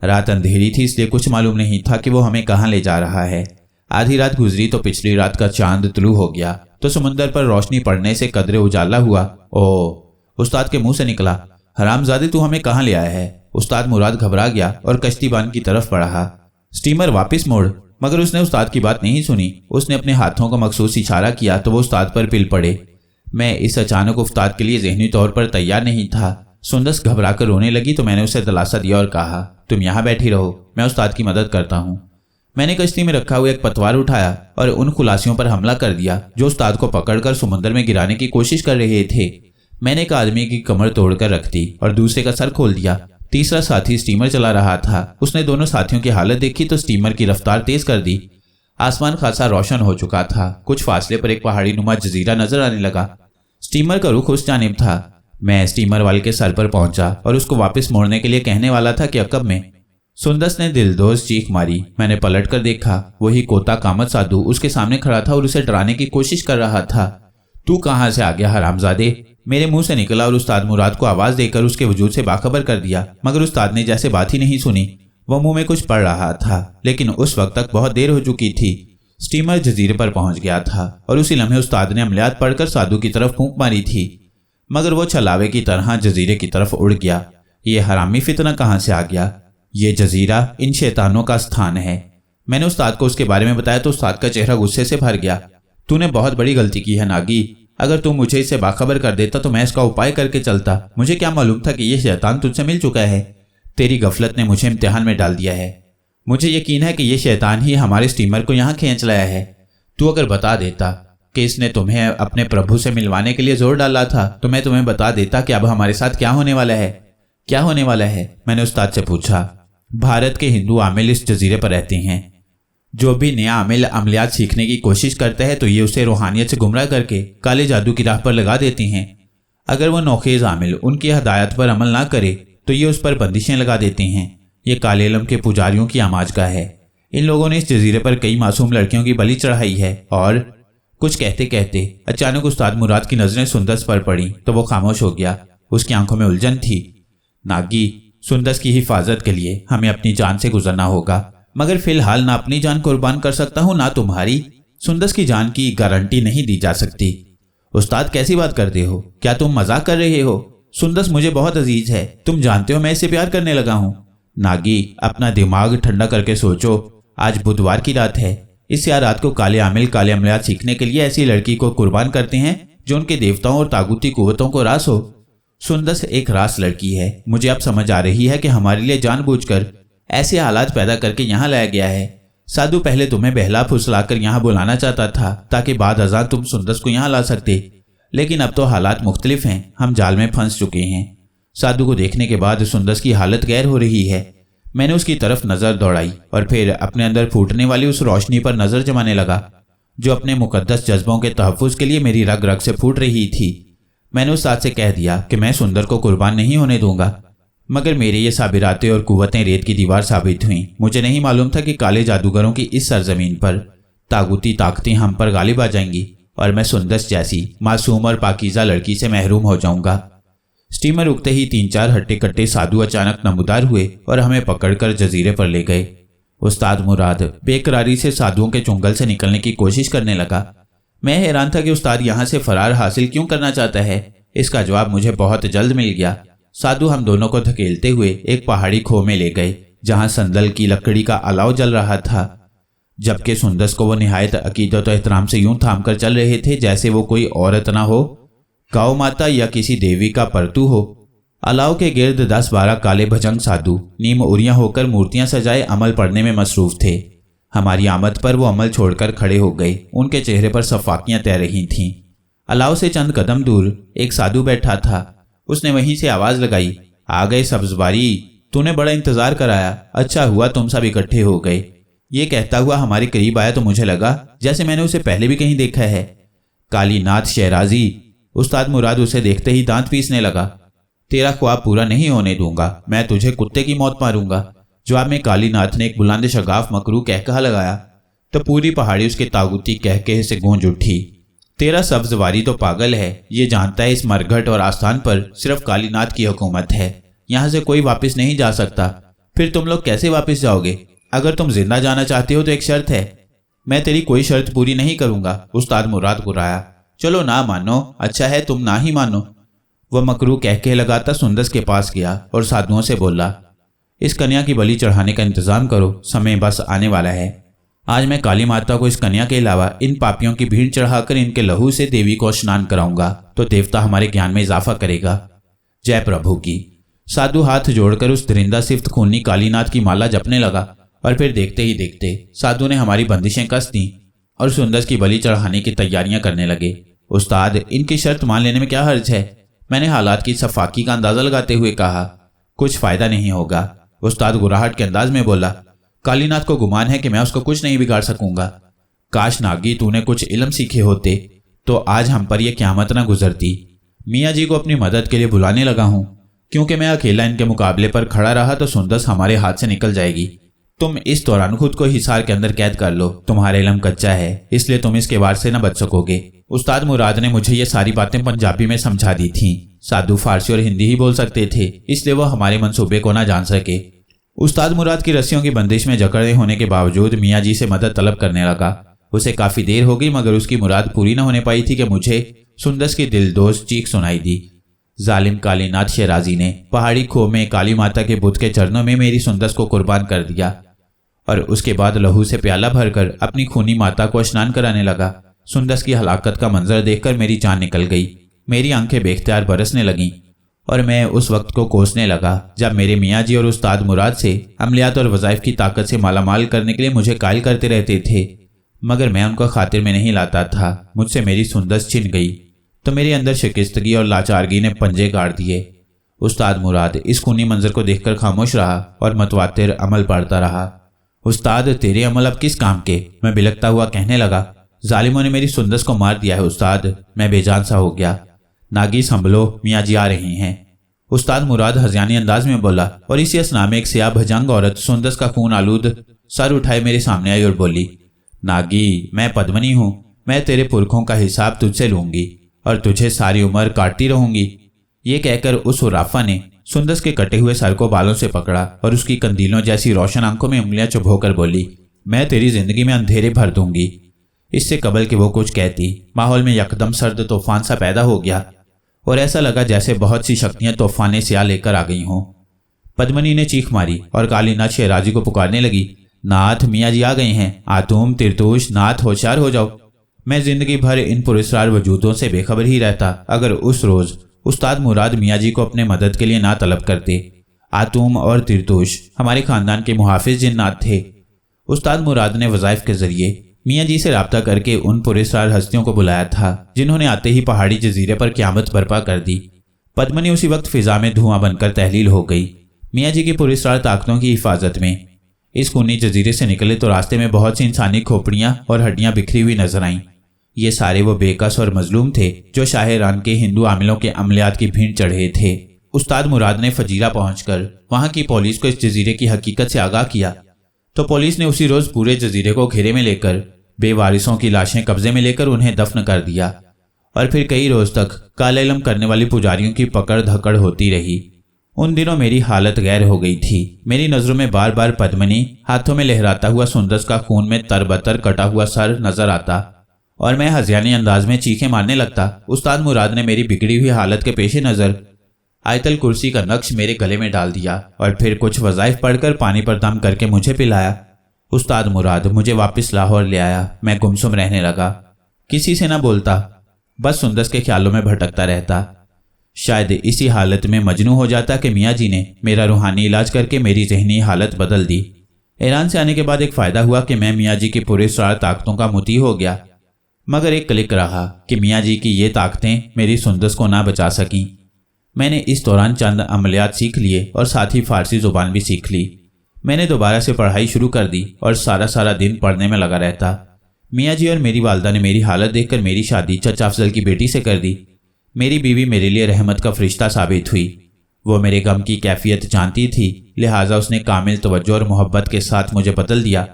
रात अंधेरी थी इसलिए कुछ मालूम नहीं था कि वो हमें कहाँ ले जा रहा है। आधी रात गुजरी तो पिछली रात का चांद तुलू हो गया तो समुंदर पर रोशनी पड़ने से कदरे उजाला हुआ। ओह, उस्ताद के मुंह से निकला, हरामजादे तू हमें कहाँ ले आया है? उस्ताद मुराद घबरा गया और कश्तीबान की तरफ बढ़ा। स्टीमर वापस मोड़, मगर उसने उस्ताद की बात नहीं सुनी। उसने अपने हाथों का मखसूस इशारा किया तो वो उस्ताद पर पिल पड़े। मैं इस अचानक उस्ताद के लिए ज़हनी तौर पर तैयार नहीं था। सुंदस घबरा कर रोने लगी तो मैंने उसे दिलासा दिया और कहा, तुम यहाँ बैठी रहो, मैं उस्ताद की मदद करता हूँ। मैंने कश्ती में रखा हुआ एक पतवार उठाया और उन खुलासियों पर हमला कर दिया जो उस्ताद को पकड़कर समुद्र में गिराने की कोशिश कर रहे थे। मैंने एक आदमी की कमर तोड़कर रख दी और दूसरे का सर खोल दिया। तीसरा साथी स्टीमर चला रहा था। उसने दोनों साथियों की हालत देखी तो स्टीमर की रफ्तार तेज कर दी। आसमान खासा रोशन हो चुका था। कुछ फासले पर एक पहाड़ी नुमा जजीरा नजर आने लगा। स्टीमर का रुख उस जानिब था। मैं स्टीमर वाले के सर पर पहुंचा और उसको वापस मोड़ने के लिए कहने वाला था कि अकब में सुंदस ने दिलदोज चीख मारी। मैंने पलट कर देखा, वही कोता कामत साधु उसके सामने खड़ा था और उसे डराने की कोशिश कर रहा था। तू कहाँ से आ गया हरामजादे? मेरे मुंह से निकला और उस्ताद मुराद को आवाज देकर उसके वजूद से बाखबर कर दिया, मगर उस्ताद ने जैसे बात ही नहीं सुनी। वो मुंह में कुछ पढ़ रहा था, लेकिन उस वक्त तक बहुत देर हो चुकी थी। स्टीमर जजीरे पर पहुंच गया था और उसी लम्हे उस्ताद ने अमलियात पढ़कर साधु की तरफ फूंक मारी थी, मगर वो छलावे की तरह जजीरे की तरफ उड़ गया। ये हरामी फितना कहाँ से आ गया? ये जजीरा इन शैतानों का स्थान है। मैंने उस्ताद को उसके बारे में बताया तो उस्ताद का चेहरा गुस्से से भर गया। तूने बहुत बड़ी गलती की है नागी। अगर तू मुझे इससे बाखबर कर देता तो मैं इसका उपाय करके चलता। मुझे क्या मालूम था कि यह शैतान तुझसे मिल चुका है। तेरी गफलत ने मुझे इम्तिहान में डाल दिया है। मुझे यकीन है कि यह शैतान ही हमारे स्टीमर को यहाँ खींच लाया है। तू अगर बता देता कि इसने तुम्हें अपने प्रभु से मिलवाने के लिए जोर डाला था तो मैं तुम्हें बता देता कि अब हमारे साथ क्या होने वाला है। क्या होने वाला है? मैंने उस्ताद से पूछा। भारत के हिंदू आमिल इस जजीरे पर रहते हैं। जो भी नया आमिल अमलियात सीखने की कोशिश करता है तो ये उसे रूहानियत से गुमराह करके काले जादू की राह पर लगा देते हैं। अगर वो नौखेज आमिल उनकी हदायत पर अमल ना करे तो ये उस पर बंदिशें लगा देते हैं। ये काले इल्म के पुजारियों की आमाजगाह है। इन लोगों ने इस जजीरे पर कई मासूम लड़कियों की बलि चढ़ाई है। और कुछ कहते कहते अचानक उस्ताद मुराद की नजरें सुंदस पर पड़ी तो वो खामोश हो गया। उसकी आंखों में उलझन थी। नागी, सुंदस की हिफाजत के लिए हमें अपनी जान से गुजरना होगा, मगर फिलहाल ना अपनी जान कुर्बान कर सकता हूँ ना तुम्हारी। सुंदस की जान की गारंटी नहीं दी जा सकती। उस्ताद, कैसी बात करते हो? क्या तुम मजाक कर रहे हो? सुंदस मुझे बहुत अजीज है, तुम जानते हो मैं इसे प्यार करने लगा हूँ। नागी, अपना दिमाग ठंडा करके सोचो। आज बुधवार की रात है। इस रात को काले आमिल काले अमलियात सीखने के लिए ऐसी लड़की को कुर्बान करते हैं जो उनके देवताओं और तागुती कुव्वतों को रास हो। सुंदस एक रास लड़की है। मुझे अब समझ आ रही है कि हमारे लिए जानबूझकर ऐसे हालात पैदा करके यहाँ लाया गया है। साधु पहले तुम्हें बहला फुसलाकर यहाँ बुलाना चाहता था ताकि बाद अज़ां तुम सुंदस को यहाँ ला सकते, लेकिन अब तो हालात मुख्तलिफ हैं। हम जाल में फंस चुके हैं। साधु को देखने के बाद सुंदस की हालत गैर हो रही है। मैंने उसकी तरफ नज़र दौड़ाई और फिर अपने अंदर फूटने वाली उस रोशनी पर नज़र जमाने लगा जो अपने मुकद्दस जज्बों के तहफ़्फ़ुज़ के लिए मेरी रग रग से फूट रही थी। मैंने उस साथ से कह दिया कि मैं सुंदर को कुर्बान नहीं होने दूंगा, मगर मेरे ये साबिरातें और कुव्वतें रेत की दीवार साबित हुईं। मुझे नहीं मालूम था कि काले जादूगरों की इस सरजमीन पर तागुती ताकतें हम पर गालिब आ जाएंगी और मैं सुंदस जैसी मासूम और पाकीज़ा लड़की से महरूम हो जाऊंगा। स्टीमर रुकते ही 3-4 हट्टे कट्टे साधु अचानक नमूदार हुए और हमें पकड़कर जजीरे पर ले गए। उस्ताद मुराद बेकरारी से साधुओं के चुंगल से निकलने की कोशिश करने लगा। मैं हैरान था कि उस्ताद यहाँ से फरार हासिल क्यों करना चाहता है। इसका जवाब मुझे बहुत जल्द मिल गया। साधु हम दोनों को धकेलते हुए एक पहाड़ी खो में ले गए जहाँ संदल की लकड़ी का अलाव जल रहा था, जबकि सुंदस को वो निहायत अकीदत और एहतराम से यूं थाम कर चल रहे थे जैसे वो कोई औरत ना हो, गौ माता या किसी देवी का परतू हो। अलाव के गिर्द 10-12 काले भजंग साधु नीम उरियां होकर मूर्तियां सजाए अमल पढ़ने में मसरूफ थे। हमारी आमद पर वो अमल छोड़कर खड़े हो गए। उनके चेहरे पर सफाकियां तैर रही थीं। अलाव से चंद कदम दूर एक साधु बैठा था। उसने वहीं से आवाज लगाई, आ गए सब्जबारी, तूने बड़ा इंतजार कराया, अच्छा हुआ तुम सब इकट्ठे हो गए। ये कहता हुआ हमारे करीब आया तो मुझे लगा जैसे मैंने उसे पहले भी कहीं देखा है। कालीनाथ शहराजी। उस्ताद मुराद उसे देखते ही दांत पीसने लगा। तेरा ख्वाब पूरा नहीं होने दूंगा, मैं तुझे कुत्ते की मौत मारूंगा। जवाब में कालीनाथ ने एक बुलंद शगाफ मकरू कहकहा लगाया तो पूरी पहाड़ी उसके तागुती कहकहे से गूंज उठी। तेरा सब्जवारी तो पागल है, ये जानता है इस मरघट और आस्थान पर सिर्फ कालीनाथ की हुकूमत है, यहाँ से कोई वापस नहीं जा सकता। फिर तुम लोग कैसे वापस जाओगे? अगर तुम जिंदा जाना चाहते हो तो एक शर्त है। मैं तेरी कोई शर्त पूरी नहीं करूंगा, उस्ताद मुराद गुर्राया। चलो ना मानो, अच्छा है तुम ना ही मानो। वह मकरू कहके लगाता सुंदस के पास गया और साधुओं से बोला, इस कन्या की बलि चढ़ाने का इंतजाम करो, समय बस आने वाला है। आज मैं काली माता को इस कन्या के अलावा इन पापियों की भीड़ चढ़ाकर इनके लहू से देवी को स्नान कराऊंगा तो देवता हमारे ज्ञान में इजाफा करेगा। जय प्रभु की। साधु हाथ जोड़कर उस दरिंदा सिफ्त खूनी कालीनाथ की माला जपने लगा और फिर देखते ही देखते साधु ने हमारी बंदिशें कस दी और सुंदस की बलि चढ़ाने की तैयारियां करने लगे। उस्ताद, इनकी शर्त मान लेने में क्या हर्ज है? मैंने हालात की सफाकी का अंदाजा लगाते हुए कहा। कुछ फायदा नहीं होगा, उस्ताद गुर्राहट के अंदाज में बोला। कालीनाथ को गुमान है कि मैं उसको कुछ नहीं बिगाड़ सकूंगा। काश नागी तूने कुछ इल्म सीखे होते तो आज हम पर यह क़यामत न गुजरती। मियाँ जी को अपनी मदद के लिए बुलाने लगा हूँ, क्योंकि मैं अकेला इनके मुकाबले पर खड़ा रहा तो सुंदस हमारे हाथ से निकल जाएगी। तुम इस दौरान खुद को हिसार के अंदर कैद कर लो। तुम्हारा इल्म कच्चा है, इसलिए तुम इसके वार से न बच सकोगे। उस्ताद मुराद ने मुझे ये सारी बातें पंजाबी में समझा दी थीं। साधु फारसी और हिंदी ही बोल सकते थे, इसलिए वो हमारे मंसूबे को न जान सके। उस्ताद मुराद की रस्सियों की बंदिश में जकड़े होने के बावजूद मियाँ जी से मदद तलब करने लगा। उसे काफी देर हो गई मगर उसकी मुराद पूरी न होने पाई थी कि मुझे सुंदस की दिलदोज चीख सुनाई दी। जालिम कालीनाथ शहराजी ने पहाड़ी खो में काली माता के बुत के चरणों में मेरी सुंदस को कुर्बान कर दिया और उसके बाद लहू से प्याला भरकर अपनी खूनी माता को स्नान कराने लगा। सुंदस की हलाकत का मंजर देखकर मेरी जान निकल गई। मेरी आंखें बेख्तियार बरसने लगीं और मैं उस वक्त को कोसने लगा जब मेरे मियाँ जी और उस्ताद मुराद से अमलियात और वज़ाइफ की ताकत से मालामाल करने के लिए मुझे कायल करते रहते थे, मगर मैं उनको खातिर में नहीं लाता था। मुझसे मेरी सुंदस छिन गई तो मेरे अंदर शिकस्तगी और लाचारगी ने पंजे गाड़ दिए। उस्ताद मुराद इस खूनी मंजर को देखकर खामोश रहा और मतवातिर अमल पढ़ता रहा। उस्ताद, तेरे अमल अब किस काम के? मैं बिलकता हुआ कहने लगा। जालिमों ने मेरी सुंदस को मार दिया है उस्ताद। मैं बेजान सा हो गया। नागी संभलो, मियाँ जी आ रही हैं। उस्ताद मुराद हज़ियानी अंदाज में बोला और इसी असना में एक सियाह भजंग औरत सुंदस का खून आलूद सर उठाए मेरे सामने आई और बोली, नागी, मैं पद्मनी हूँ। मैं तेरे पुरखों का हिसाब तुझसे लूंगी और तुझे सारी उम्र काटती रहूंगी। ये कहकर उस हुराफा ने सुंदस के कटे हुए सर को बालों से पकड़ा और उसकी कंदीलों जैसी रोशन आंखों में उंगलियां चुभोकर बोली, मैं तेरी जिंदगी में अंधेरे भर दूंगी। इससे कबल कि वो कुछ कहती, माहौल में यकदम सर्द तूफान सा पैदा हो गया और ऐसा लगा जैसे बहुत सी शक्तियां तूफान स्याह लेकर आ गई हों। पद्मनी ने चीख मारी और काली नाथ शेराजी को पुकारने लगी, नाथ, मियाँ जी आ गए हैं। आतूम, तिरतूश, नाथ, होशियार हो जाओ। मैं जिंदगी भर इन पुरस्कार वजूदों से बेखबर ही रहता अगर उस रोज उस्ताद मुराद मियाँ जी को अपने मदद के लिए ना तलब करते। आतूम और तिरतूश हमारे खानदान के मुहाफिज जिन्नात थे। उस्ताद मुराद ने वज़ाइफ के जरिए मियाँ जी से राब्ता करके उन पुरस्कार हस्तियों को बुलाया था जिन्होंने आते ही पहाड़ी जजीरे पर क़यामत बर्पा कर दी। पद्मनी उसी वक्त फिजा में धुआं बनकर तहलील हो गई। मियाँ जी की पुरस्कार ताकतों की हिफाजत में इस खूनी जजीरे से निकले तो रास्ते में बहुत सी इंसानी खोपड़ियाँ और हड्डियाँ बिखरी हुई नजर आईं। ये सारे वो बेकस और मजलूम थे जो शाह ईरान के हिंदू आमिलों के अमलियात की भीड़ चढ़े थे। उस्ताद मुराद ने फजीरा पहुंचकर वहां की पुलिस को इस जजीरे की हकीकत से आगाह किया तो पुलिस ने उसी रोज पूरे जजीरे को घेरे में लेकर बेवारिसों की लाशें कब्जे में लेकर उन्हें दफन कर दिया और फिर कई रोज तक काला इल्म करने वाली पुजारियों की पकड़ धकड़ होती रही। उन दिनों मेरी हालत गैर हो गई थी। मेरी नजरों में बार बार पद्मनी हाथों में लहराता हुआ सुंदस का खून में तरबतर कटा हुआ सर नजर आता और मैं हज़ियानी अंदाज में चीखें मारने लगता। उस्ताद मुराद ने मेरी बिगड़ी हुई हालत के पेश नज़र आयतल कुर्सी का नक्श मेरे गले में डाल दिया और फिर कुछ वज़ाइफ पढ़कर पानी पर दम करके मुझे पिलाया। उस्ताद मुराद मुझे वापस लाहौर ले आया। मैं गुमसुम रहने लगा, किसी से ना बोलता, बस सुंदस के ख्यालों में भटकता रहता। शायद इसी हालत में मजनू हो जाता कि मियाँ जी ने मेरा रूहानी इलाज करके मेरी जहनी हालत बदल दी। ईरान से आने के बाद एक फ़ायदा हुआ कि मैं मियाँ जी की पुरस्कार ताकतों का मुती हो गया, मगर एक क्लिक रहा कि मियाँ जी की ये ताकतें मेरी सुंदस को ना बचा सकीं। मैंने इस दौरान चंद अमलियात सीख लिए और साथ ही फ़ारसी ज़ुबान भी सीख ली। मैंने दोबारा से पढ़ाई शुरू कर दी और सारा दिन पढ़ने में लगा रहता। मियाँ जी और मेरी वालदा ने मेरी हालत देखकर मेरी शादी चचा अफजल की बेटी से कर दी। मेरी बीवी मेरे लिए रहमत का फरिश्ता साबित हुई। वो मेरे गम की कैफियत जानती थी, लिहाजा उसने कामिल तवज्जो और मोहब्बत के साथ मुझे बदल दिया,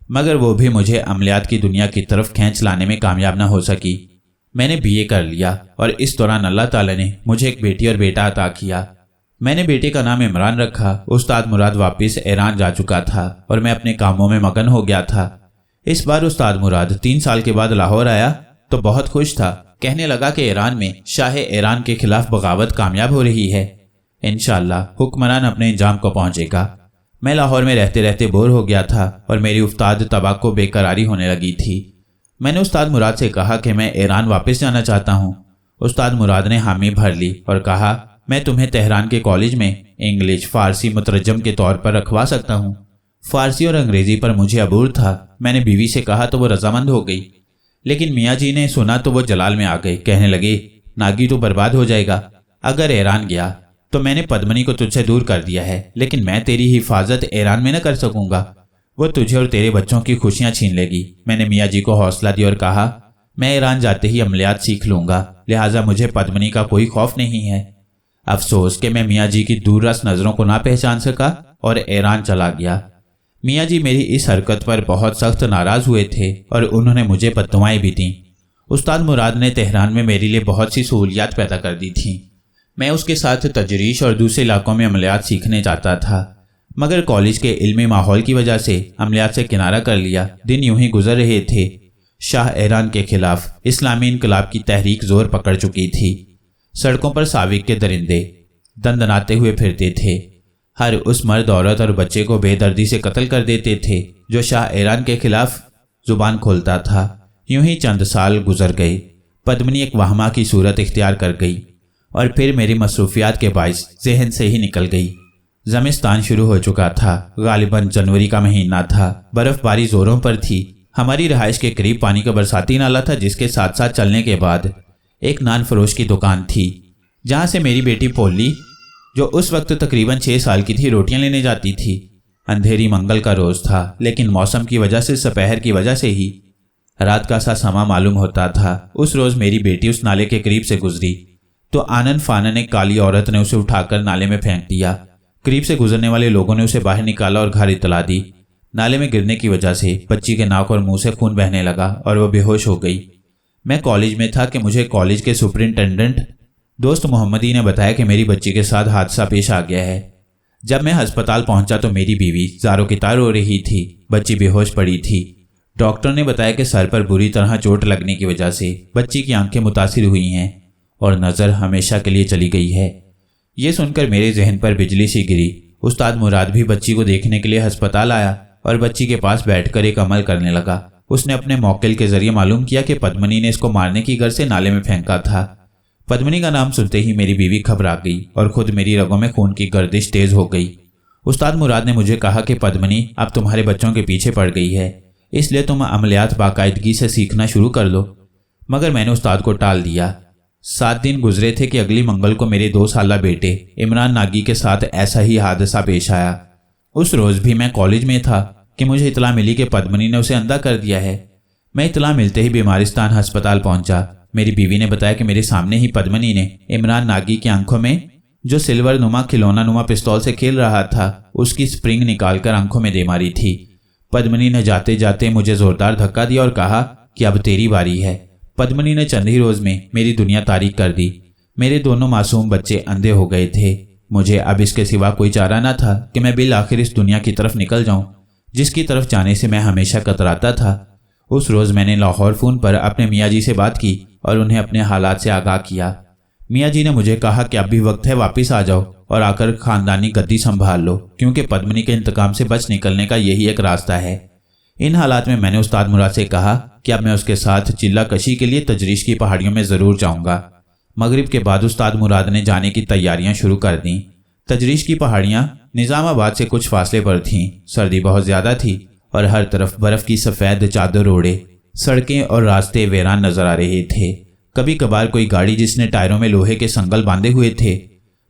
मगर वो भी मुझे अमलियात की दुनिया की तरफ खींच लाने में कामयाब न हो सकी। मैंने बीए कर लिया और इस दौरान अल्लाह ताला ने मुझे एक बेटी और बेटा अता किया। मैंने बेटे का नाम इमरान रखा। उस्ताद मुराद वापस ईरान जा चुका था और मैं अपने कामों में मगन हो गया था। इस बार उस्ताद मुराद 3 साल के बाद लाहौर आया तो बहुत खुश था। कहने लगा कि ईरान में शाह ईरान के खिलाफ बगावत कामयाब हो रही है। इंशाअल्लाह हुक्मरान अपने इंजाम को पहुंचेगा। मैं लाहौर में रहते रहते बोर हो गया था और मेरी उस्ताद तबाको बेकरारी होने लगी थी। मैंने उस्ताद मुराद से कहा कि मैं ईरान वापस जाना चाहता हूँ। उस्ताद मुराद ने हामी भर ली और कहा, मैं तुम्हें तेहरान के कॉलेज में इंग्लिश फ़ारसी मुतरजम के तौर पर रखवा सकता हूँ। फ़ारसी और अंग्रेज़ी पर मुझे अबूर था। मैंने बीवी से कहा तो वो रजामंद हो गई, लेकिन मियाँ जी ने सुना तो वो जलाल में आ गए। कहने लगे, नागी तो बर्बाद हो जाएगा अगर ईरान गया तो। मैंने पद्मनी को तुझसे दूर कर दिया है, लेकिन मैं तेरी हिफाजत ईरान में न कर सकूंगा। वो तुझे और तेरे बच्चों की खुशियां छीन लेगी। मैंने मियाँ जी को हौसला दिया और कहा, मैं ईरान जाते ही अमलियात सीख लूंगा, लिहाजा मुझे पद्मनी का कोई खौफ नहीं है। अफसोस कि मैं मियाँ जी की दूररस नज़रों को ना पहचान सका और ईरान चला गया। मियाँ जी मेरी इस हरकत पर बहुत सख्त नाराज़ हुए थे और उन्होंने मुझे बद्दुआएं भी दीं। उस्ताद मुराद ने तेहरान में मेरे लिए बहुत सी सहूलियात पैदा कर दी थीं। मैं उसके साथ तजरीश और दूसरे इलाकों में अमलियात सीखने जाता था, मगर कॉलेज के इल्मी माहौल की वजह से अमलियात से किनारा कर लिया। दिन यूं ही गुजर रहे थे। शाह ईरान के खिलाफ इस्लामी इनकलाब की तहरीक जोर पकड़ चुकी थी। सड़कों पर साविक के दरिंदे दंदनाते हुए फिरते थे। हर उस मर्द, औरत और बच्चे को बेदर्दी से कत्ल कर देते थे जो शाह ईरान के खिलाफ जुबान खोलता था। यूं ही चंद साल गुजर गए। पद्मनी एक वहमा की सूरत इख्तियार कर गई और फिर मेरी मसरूफियात के बाइस जहन से ही निकल गई। ज़मिस्तान शुरू हो चुका था। गालिबन जनवरी का महीना था। बर्फबारी जोरों पर थी। हमारी रहाइश के करीब पानी का बरसाती नाला था, जिसके साथ साथ चलने के बाद एक नान फरोश की दुकान थी, जहां से मेरी बेटी पोली, जो उस वक्त तकरीबन 6 साल की थी, रोटियां लेने जाती थी। अंधेरी मंगल का रोज़ था, लेकिन मौसम की वजह से, सपहर की वजह से ही रात का सा समा मालूम होता था। उस रोज़ मेरी बेटी उस नाले के करीब से गुजरी तो आनन फानन एक काली औरत ने उसे उठाकर नाले में फेंक दिया। करीब से गुजरने वाले लोगों ने उसे बाहर निकाला और घर इतला दी। नाले में गिरने की वजह से बच्ची के नाक और मुंह से खून बहने लगा और वह बेहोश हो गई। मैं कॉलेज में था कि मुझे कॉलेज के सुपरिंटेंडेंट दोस्त मोहम्मदी ने बताया कि मेरी बच्ची के साथ हादसा पेश आ गया है। जब मैं अस्पताल पहुंचा तो मेरी बीवी ज़ारों की तार रो रही थी। बच्ची बेहोश पड़ी थी। डॉक्टर ने बताया कि सर पर बुरी तरह चोट लगने की वजह से बच्ची की आंखें मुतासिर हुई हैं और नज़र हमेशा के लिए चली गई है। ये सुनकर मेरे जहन पर बिजली सी गिरी। उस्ताद मुराद भी बच्ची को देखने के लिए अस्पताल आया और बच्ची के पास बैठकर एक अमल करने लगा। उसने अपने मौकिल के जरिए मालूम किया कि पद्मनी ने इसको मारने की गर्ज से नाले में फेंका था। पद्मनी का नाम सुनते ही मेरी बीवी घबरा गई और खुद मेरी रगों में खून की गर्दिश तेज हो गई। उस्ताद मुराद ने मुझे कहा कि पद्मनी अब तुम्हारे बच्चों के पीछे पड़ गई है, इसलिए तुम अमलियात बाकायदगी से सीखना शुरू कर लो। मगर मैंने उस्ताद को टाल दिया। 7 दिन गुजरे थे कि अगली मंगल को मेरे 2 साला बेटे इमरान नागी के साथ ऐसा ही हादसा पेश आया। उस रोज़ भी मैं कॉलेज में था कि मुझे इतला मिली कि पद्मनी ने उसे अंधा कर दिया है। मैं इतला मिलते ही बीमारिस्तान अस्पताल पहुंचा। मेरी बीवी ने बताया कि मेरे सामने ही पद्मनी ने इमरान नागी की आंखों में जो सिल्वर नुमा खिलौना नुमा पिस्तौल से खेल रहा था उसकी स्प्रिंग निकालकर आंखों में दे मारी थी। पद्मनी ने जाते जाते मुझे जोरदार धक्का दिया और कहा कि अब तेरी बारी है। पद्मनी ने चंद ही रोज में मेरी दुनिया तारीक कर दी। मेरे दोनों मासूम बच्चे अंधे हो गए थे। मुझे अब इसके सिवा कोई चारा न था कि मैं बिल आखिर इस दुनिया की तरफ निकल जाऊं जिसकी तरफ जाने से मैं हमेशा कतराता था। उस रोज़ मैंने लाहौर फ़ोन पर अपने मियाँ जी से बात की और उन्हें अपने हालात से आगाह किया। मियाँ जी ने मुझे कहा कि अब भी वक्त है, वापस आ जाओ और आकर ख़ानदानी गद्दी संभाल लो, क्योंकि पद्मनी के इंतकाम से बच निकलने का यही एक रास्ता है। इन हालात में मैंने उस्ताद मुराद से कहा कि अब मैं उसके साथ चिल्ला कशी के लिए तजरीश की पहाड़ियों में ज़रूर जाऊँगा। मगरिब के बाद उस्ताद मुराद ने जाने की तैयारियां शुरू कर दी। तजरीश की पहाड़ियां निज़ामाबाद से कुछ फासले पर थीं। सर्दी बहुत ज़्यादा थी और हर तरफ बर्फ़ की सफ़ेद चादर ओढ़े सड़कें और रास्ते वीरान नजर आ रहे थे। कभी कभार कोई गाड़ी जिसने टायरों में लोहे के संगल बांधे हुए थे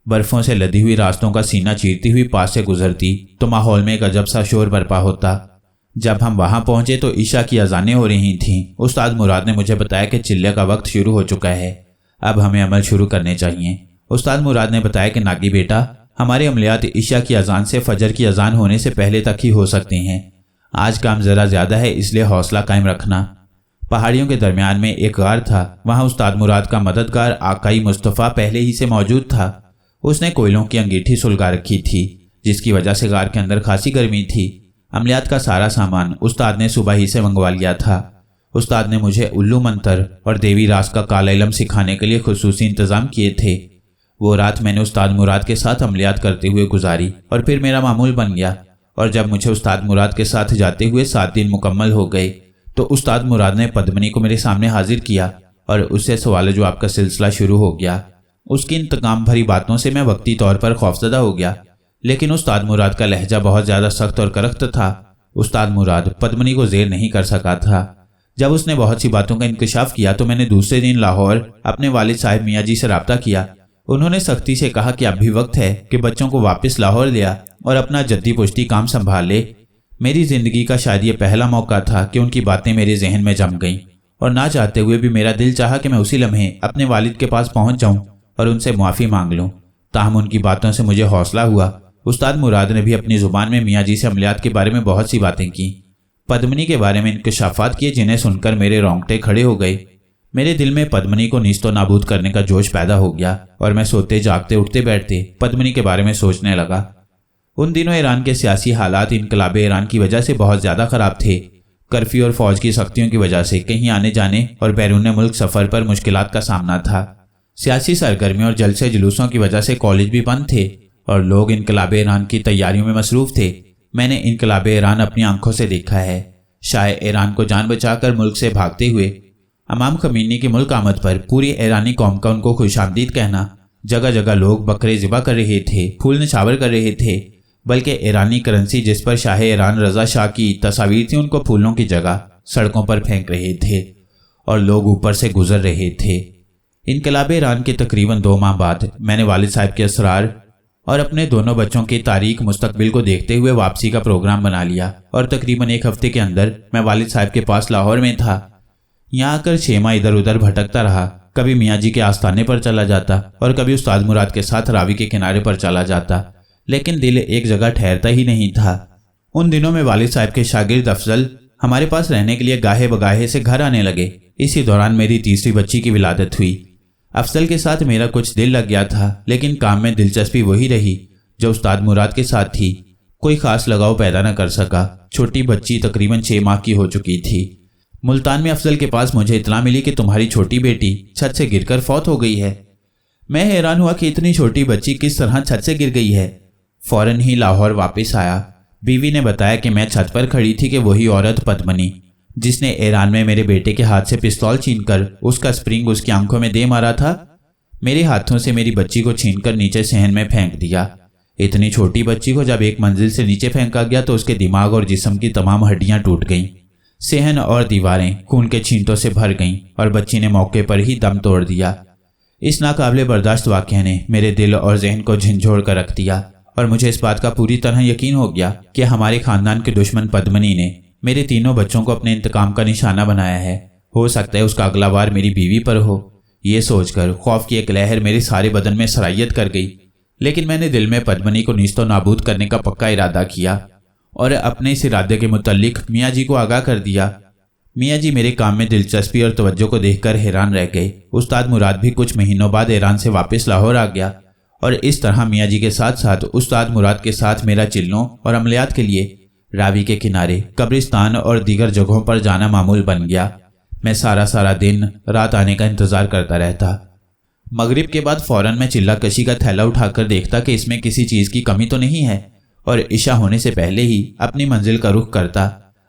बर्फ़ों से लदी हुई रास्तों का सीना चीरती हुई पास से गुजरती तो माहौल में एक अजब सा शोर बरपा होता। जब हम वहां पहुंचे तो ईशा की अजानें हो रही थीं। उस्ताद मुराद ने मुझे बताया कि चिल्ले का वक्त शुरू हो चुका है, अब हमें अमल शुरू करने चाहिए। उस्ताद मुराद ने बताया कि नागी बेटा, हमारे अमलियात ईशा की अजान से फजर की अजान होने से पहले तक ही हो सकते हैं। आज काम ज़रा ज़्यादा है, इसलिए हौसला कायम रखना। पहाड़ियों के दरमियान में एक गार था। वहाँ उस्ताद मुराद का मददगार आकाई मुस्तफ़ा पहले ही से मौजूद था। उसने कोयलों की अंगीठी सुलगा रखी थी, जिसकी वजह से गार के अंदर खासी गर्मी थी। अमलियात का सारा सामान उस्ताद ने सुबह ही से मंगवा लिया था। उस्ताद ने मुझे उल्लू मंतर और देवी रास का काला इल्म सिखाने के लिए खुसूसी इंतज़ाम किए थे। वो रात मैंने उस्ताद मुराद के साथ अमलियात करते हुए गुजारी और फिर मेरा मामूल बन गया। और जब मुझे उस्ताद मुराद के साथ जाते हुए 7 दिन मुकम्मल हो गए तो उस्ताद मुराद ने पद्मनी को मेरे सामने हाजिर किया और उससे सवाल जवाब का सिलसिला शुरू हो गया। उसकी इंतकाम भरी बातों से मैं वक्ती तौर पर खौफजदा हो गया, लेकिन उस्ताद मुराद का लहजा बहुत ज़्यादा सख्त और करख्त था। उस्ताद मुराद पद्मनी को ज़ेर नहीं कर सका था। जब उसने बहुत सी बातों का इंकशाफ किया तो मैंने दूसरे दिन लाहौर अपने वालिद साहब मियाँ जी से रब्ता किया। उन्होंने सख्ती से कहा कि अब भी वक्त है कि बच्चों को वापस लाहौर ले आ और अपना जद्दी पुश्ती काम संभाल ले। मेरी ज़िंदगी का शायद ये पहला मौका था कि उनकी बातें मेरे जहन में जम गईं और ना चाहते हुए भी मेरा दिल चाहा कि मैं उसी लम्हे अपने वालिद के पास पहुंच जाऊं और उनसे मुआफ़ी मांग लूं। ताहम उनकी बातों से मुझे हौसला हुआ। उस्ताद मुराद ने भी अपनी ज़ुबान में मियाँ जी से अमलियात के बारे में बहुत सी बातें की, पद्मनी के बारे में इंकशाफात किए, जिन्हें सुनकर मेरे रोंगटे खड़े हो गए। मेरे दिल में पद्मनी को नीस्तो नाबूद करने का जोश पैदा हो गया और मैं सोते जागते उठते बैठते पद्मनी के बारे में सोचने लगा। उन दिनों ईरान के सियासी हालात इनकलाब ईरान की वजह से बहुत ज़्यादा ख़राब थे। कर्फ्यू और फौज की सख्तियों की वजह से कहीं आने जाने और बैरून मुल्क सफ़र पर मुश्किलात का सामना था। सियासी सरगर्मियों और जलसे जुलूसों की वजह से कॉलेज भी बंद थे और लोग इनकलाब ईरान की तैयारियों में मसरूफ़ थे। मैंने इनकलाब ईरान अपनी आंखों से देखा है। शाह ईरान को जान बचाकर मुल्क से भागते हुए इमाम खमीनी की मुल्क आमद पर पूरी ईरानी कौम का उनको खुशामदीद कहना। जगह जगह लोग बकरे ज़िबा कर रहे थे, फूल निछावर कर रहे थे, बल्कि ईरानी करेंसी जिस पर शाह ईरान रज़ा शाह की तस्वीर थी उनको फूलों की जगह सड़कों पर फेंक रहे थे और लोग ऊपर से गुजर रहे थे। इनकलाब ईरान के तकरीबन 2 माह बाद मैंने वालिद साहब के असरार और अपने दोनों बच्चों की तारीख मुस्तकबिल को देखते हुए वापसी का प्रोग्राम बना लिया और तकरीबन 1 हफ्ते के अंदर मैं वालिद साहब के पास लाहौर में था। यहाँ आकर 6 माह इधर उधर भटकता रहा। कभी मियाँ जी के आस्थाने पर चला जाता और कभी उस्ताद मुराद के साथ रावी के किनारे पर चला जाता, लेकिन दिल एक जगह ठहरता ही नहीं था। उन दिनों में वालिद साहब के शागिर्द अफजल हमारे पास रहने के लिए गाहे बगाहे से घर आने लगे। इसी दौरान मेरी तीसरी बच्ची की विलादत हुई। अफजल के साथ मेरा कुछ दिल लग गया था, लेकिन काम में दिलचस्पी वही रही जो उस्ताद मुराद के साथ थी। कोई खास लगाव पैदा न कर सका। छोटी बच्ची तकरीबन 6 माह की हो चुकी थी। मुल्तान में अफजल के पास मुझे इत्तला मिली कि तुम्हारी छोटी बेटी छत से गिरकर फौत हो गई है। मैं हैरान हुआ कि इतनी छोटी बच्ची किस तरह छत से गिर गई है। फौरन ही लाहौर वापस आया। बीवी ने बताया कि मैं छत पर खड़ी थी कि वही औरत पद्मनी, जिसने ईरान में मेरे बेटे के हाथ से पिस्तौल छीनकर उसका स्प्रिंग उसकी आंखों में दे मारा था, मेरे हाथों से मेरी बच्ची को छीनकर नीचे सहन में फेंक दिया। इतनी छोटी बच्ची को जब एक मंजिल से नीचे फेंका गया तो उसके दिमाग और जिस्म की तमाम हड्डियां टूट गईं। सहन और दीवारें खून के छींटों से भर गईं और बच्ची ने मौके पर ही दम तोड़ दिया। इस नाकाबिले बर्दाश्त वाक़या ने मेरे दिल और जहन को झंझोड़ कर रख दिया और मुझे इस बात का पूरी तरह यकीन हो गया कि हमारे खानदान के दुश्मन पद्मनी ने मेरे तीनों बच्चों को अपने इंतकाम का निशाना बनाया है। हो सकता है उसका अगला वार मेरी बीवी पर हो। ये सोचकर खौफ की एक लहर मेरे सारे बदन में सरायत कर गई, लेकिन मैंने दिल में पद्मनी को नीस्तो नाबूद करने का पक्का इरादा किया और अपने इस इरादे के मुतल्लिक मियाँ जी को आगाह कर दिया। मियाँ जी मेरे काम में दिलचस्पी और तवज्जो को देखकर हैरान रह गए। उस्ताद मुराद भी कुछ महीनों बाद ईरान से वापस लाहौर आ गया और इस तरह मियाँ जी के साथ साथ उस्ताद मुराद के साथ मेरा चिल्लों और अमलियात के लिए रावी के किनारे, कब्रिस्तान और दीगर जगहों पर जाना मामूल बन गया। मैं सारा दिन रात आने का इंतजार करता रहता। मगरिब के बाद फौरन मैं चिल्ला कशी का थैला उठाकर देखता कि इसमें किसी चीज़ की कमी तो नहीं है और इशा होने से पहले ही अपनी मंजिल का रुख करता।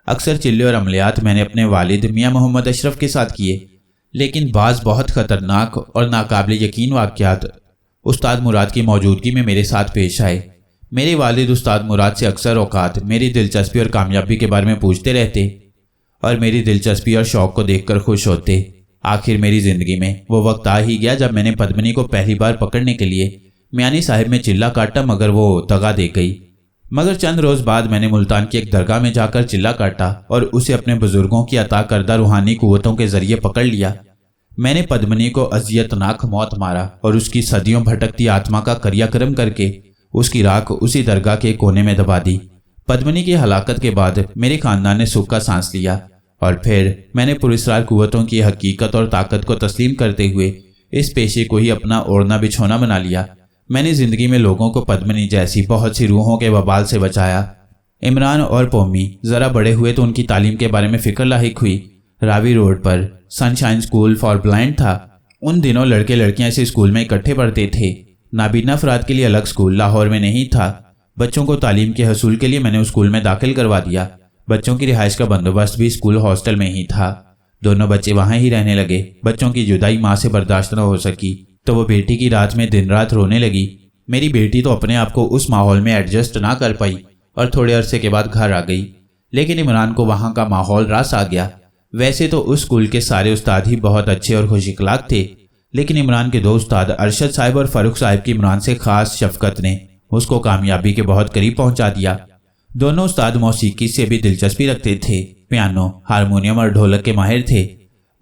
अक्सर चिल्ले और अमलियात मैंने अपने वालिद मियाँ मोहम्मद अशरफ के साथ किए, लेकिन बाज़ बहुत ख़तरनाक और नाकाबिल यकीन वाक़यात उस्ताद मुराद की मौजूदगी में मेरे साथ पेश आए। मेरे वालिद उस्ताद मुराद से अक्सर औकात मेरी दिलचस्पी और कामयाबी के बारे में पूछते रहते और मेरी दिलचस्पी और शौक़ को देखकर खुश होते। आखिर मेरी ज़िंदगी में वो वक्त आ ही गया जब मैंने पद्मनी को पहली बार पकड़ने के लिए मियानी साहिब में चिल्ला काटा, मगर वो दगा दे गई। मगर चंद रोज़ बाद मैंने मुल्तान की एक दरगाह में जाकर चिल्ला काटा और उसे अपने बुजुर्गों की अता करदा रूहानी कुव्वतों के जरिए पकड़ लिया। मैंने पद्मनी को अजियतनाक मौत मारा और उसकी सदियों भटकती आत्मा का क्रियाक्रम करके उसकी राख उसी दरगाह के कोने में दबा दी। पद्मनी की हलाकत के बाद मेरे खानदान ने सुख का सांस लिया और फिर मैंने पुरस्कार कुव्वतों की हकीकत और ताकत को तस्लीम करते हुए इस पेशे को ही अपना ओढ़ना बिछौना बना लिया। मैंने ज़िंदगी में लोगों को पद्मनी जैसी बहुत सी रूहों के वबाल से बचाया। इमरान और पोमी ज़रा बड़े हुए तो उनकी तालीम के बारे में फ़िक्र लाहिक हुई। रावी रोड पर सनशाइन स्कूल फॉर ब्लाइंड था। उन दिनों लड़के लड़कियां इस स्कूल में इकट्ठे पढ़ते थे। नाबीना अफराद के लिए अलग स्कूल लाहौर में नहीं था। बच्चों को तालीम के हसूल के लिए मैंने उस स्कूल में दाखिल करवा दिया। बच्चों की रिहाइश का बंदोबस्त भी स्कूल हॉस्टल में ही था। दोनों बच्चे वहाँ ही रहने लगे। बच्चों की जुदाई माँ से बर्दाश्त न हो सकी तो वो बेटी की रात में दिन रात रोने लगी। मेरी बेटी तो अपने आप को उस माहौल में एडजस्ट ना कर पाई और थोड़े अरसे के बाद घर आ गई, लेकिन इमरान को वहाँ का माहौल रास आ गया। वैसे तो उस स्कूल के सारे उस्ताद ही बहुत अच्छे और खुश इखलाक थे, लेकिन इमरान के दो उस्ताद अरशद साहिब और फारूक साहिब की इमरान से खास शफकत ने उसको कामयाबी के बहुत करीब पहुंचा दिया। दोनों उस्ताद मौसीकी से भी दिलचस्पी रखते थे। पियानो, हारमोनियम और ढोलक के माहिर थे।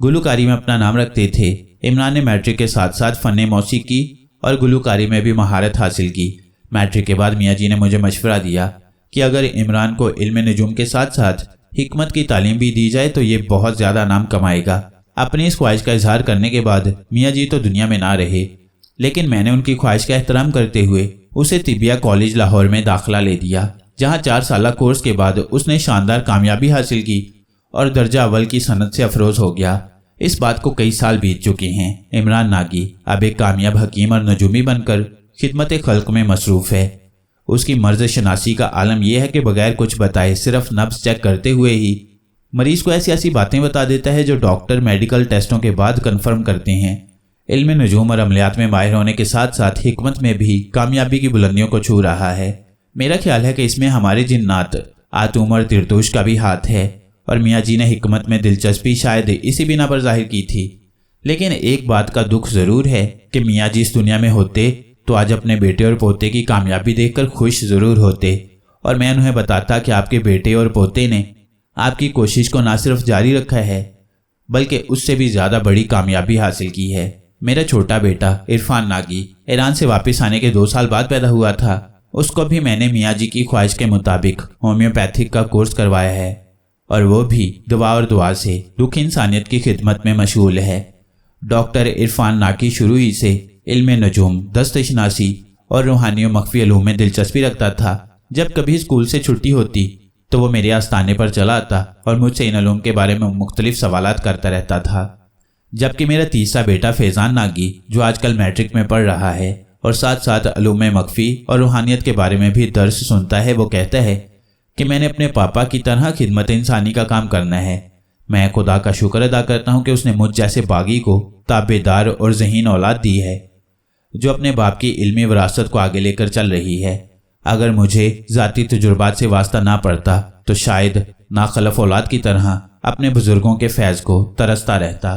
गुलूकारी में अपना नाम रखते थे। इमरान ने मैट्रिक के साथ साथ फ़न मौसीकी और गुलूकारी में भी महारत हासिल की। मैट्रिक के बाद मियाँ जी ने मुझे मशवरा दिया कि अगर इमरान को इल्म नजूम के साथ साथ हिकमत की तालीम भी दी जाए तो ये बहुत ज़्यादा नाम कमाएगा। अपनी इस ख्वाहिश का इजहार करने के बाद मियाँ जी तो दुनिया में ना रहे, लेकिन मैंने उनकी ख्वाहिश का एहतराम करते हुए उसे तिबिया कॉलेज लाहौर में दाखिला ले दिया, जहाँ 4 साल कोर्स के बाद उसने शानदार कामयाबी हासिल की और दर्जा अव्वल की सनद से अफरोज हो गया। इस बात को कई साल बीत चुके हैं। इमरान नागी अब एक कामयाब हकीम और नजूमी बनकर खिदमत खल्क में मसरूफ़ है। उसकी मर्ज शनासी का आलम यह है कि बगैर कुछ बताए सिर्फ नब्ज चेक करते हुए ही मरीज को ऐसी ऐसी बातें बता देता है जो डॉक्टर मेडिकल टेस्टों के बाद कन्फर्म करते हैं। इल्म नजूम और अमलियात में माहिर होने के साथ साथ हिकमत में भी कामयाबी की बुलंदियों को छू रहा है। मेरा ख्याल है कि इसमें हमारे जिन्नात आतूम और तिरतुश का भी हाथ है और मियाँ जी ने हिकमत में दिलचस्पी शायद इसी बिना पर जाहिर की थी। लेकिन एक बात का दुख ज़रूर है कि मियाँ जी इस दुनिया में होते तो आज अपने बेटे और पोते की कामयाबी देखकर खुश ज़रूर होते और मैं उन्हें बताता कि आपके बेटे और पोते ने आपकी कोशिश को ना सिर्फ जारी रखा है बल्कि उससे भी ज़्यादा बड़ी कामयाबी हासिल की है। मेरा छोटा बेटा इरफान नागी ईरान से वापस आने के 2 साल बाद पैदा हुआ था। उसको भी मैंने मियाँ जी की ख्वाहिश के मुताबिक होम्योपैथिक का कोर्स करवाया है और वो भी दुआ और दुआ से दुख इंसानियत की खिदमत में मशगूल है। डॉक्टर इरफान नागी शुरू ही से इल्म नजूम, दस्तशनासी और रूहानी और मख्फी अलूम में दिलचस्पी रखता था। जब कभी स्कूल से छुट्टी होती तो वो मेरे आस्थाने पर चला आता और मुझसे इन अलूम के बारे में मुख्तलिफ सवालात करता रहता था। जबकि मेरा तीसरा बेटा फैज़ान नागी, जो आजकल मैट्रिक में पढ़ रहा है और साथ साथ अलूम मख्फी और रूहानियत के बारे में भी दर्स सुनता है, वो कहता है कि मैंने अपने पापा की तरह खिदमत इंसानी का काम करना है। मैं खुदा का शुक्र अदा करता हूँ कि उसने मुझ जैसे बागी को ताबेदार और ज़हीन औलाद दी है जो अपने बाप की इल्मी विरासत को आगे लेकर चल रही है। अगर मुझे ज़ाती तजुर्बात से वास्ता ना पड़ता तो शायद नाखलफ औलाद की तरह अपने बुजुर्गों के फैज़ को तरसता रहता।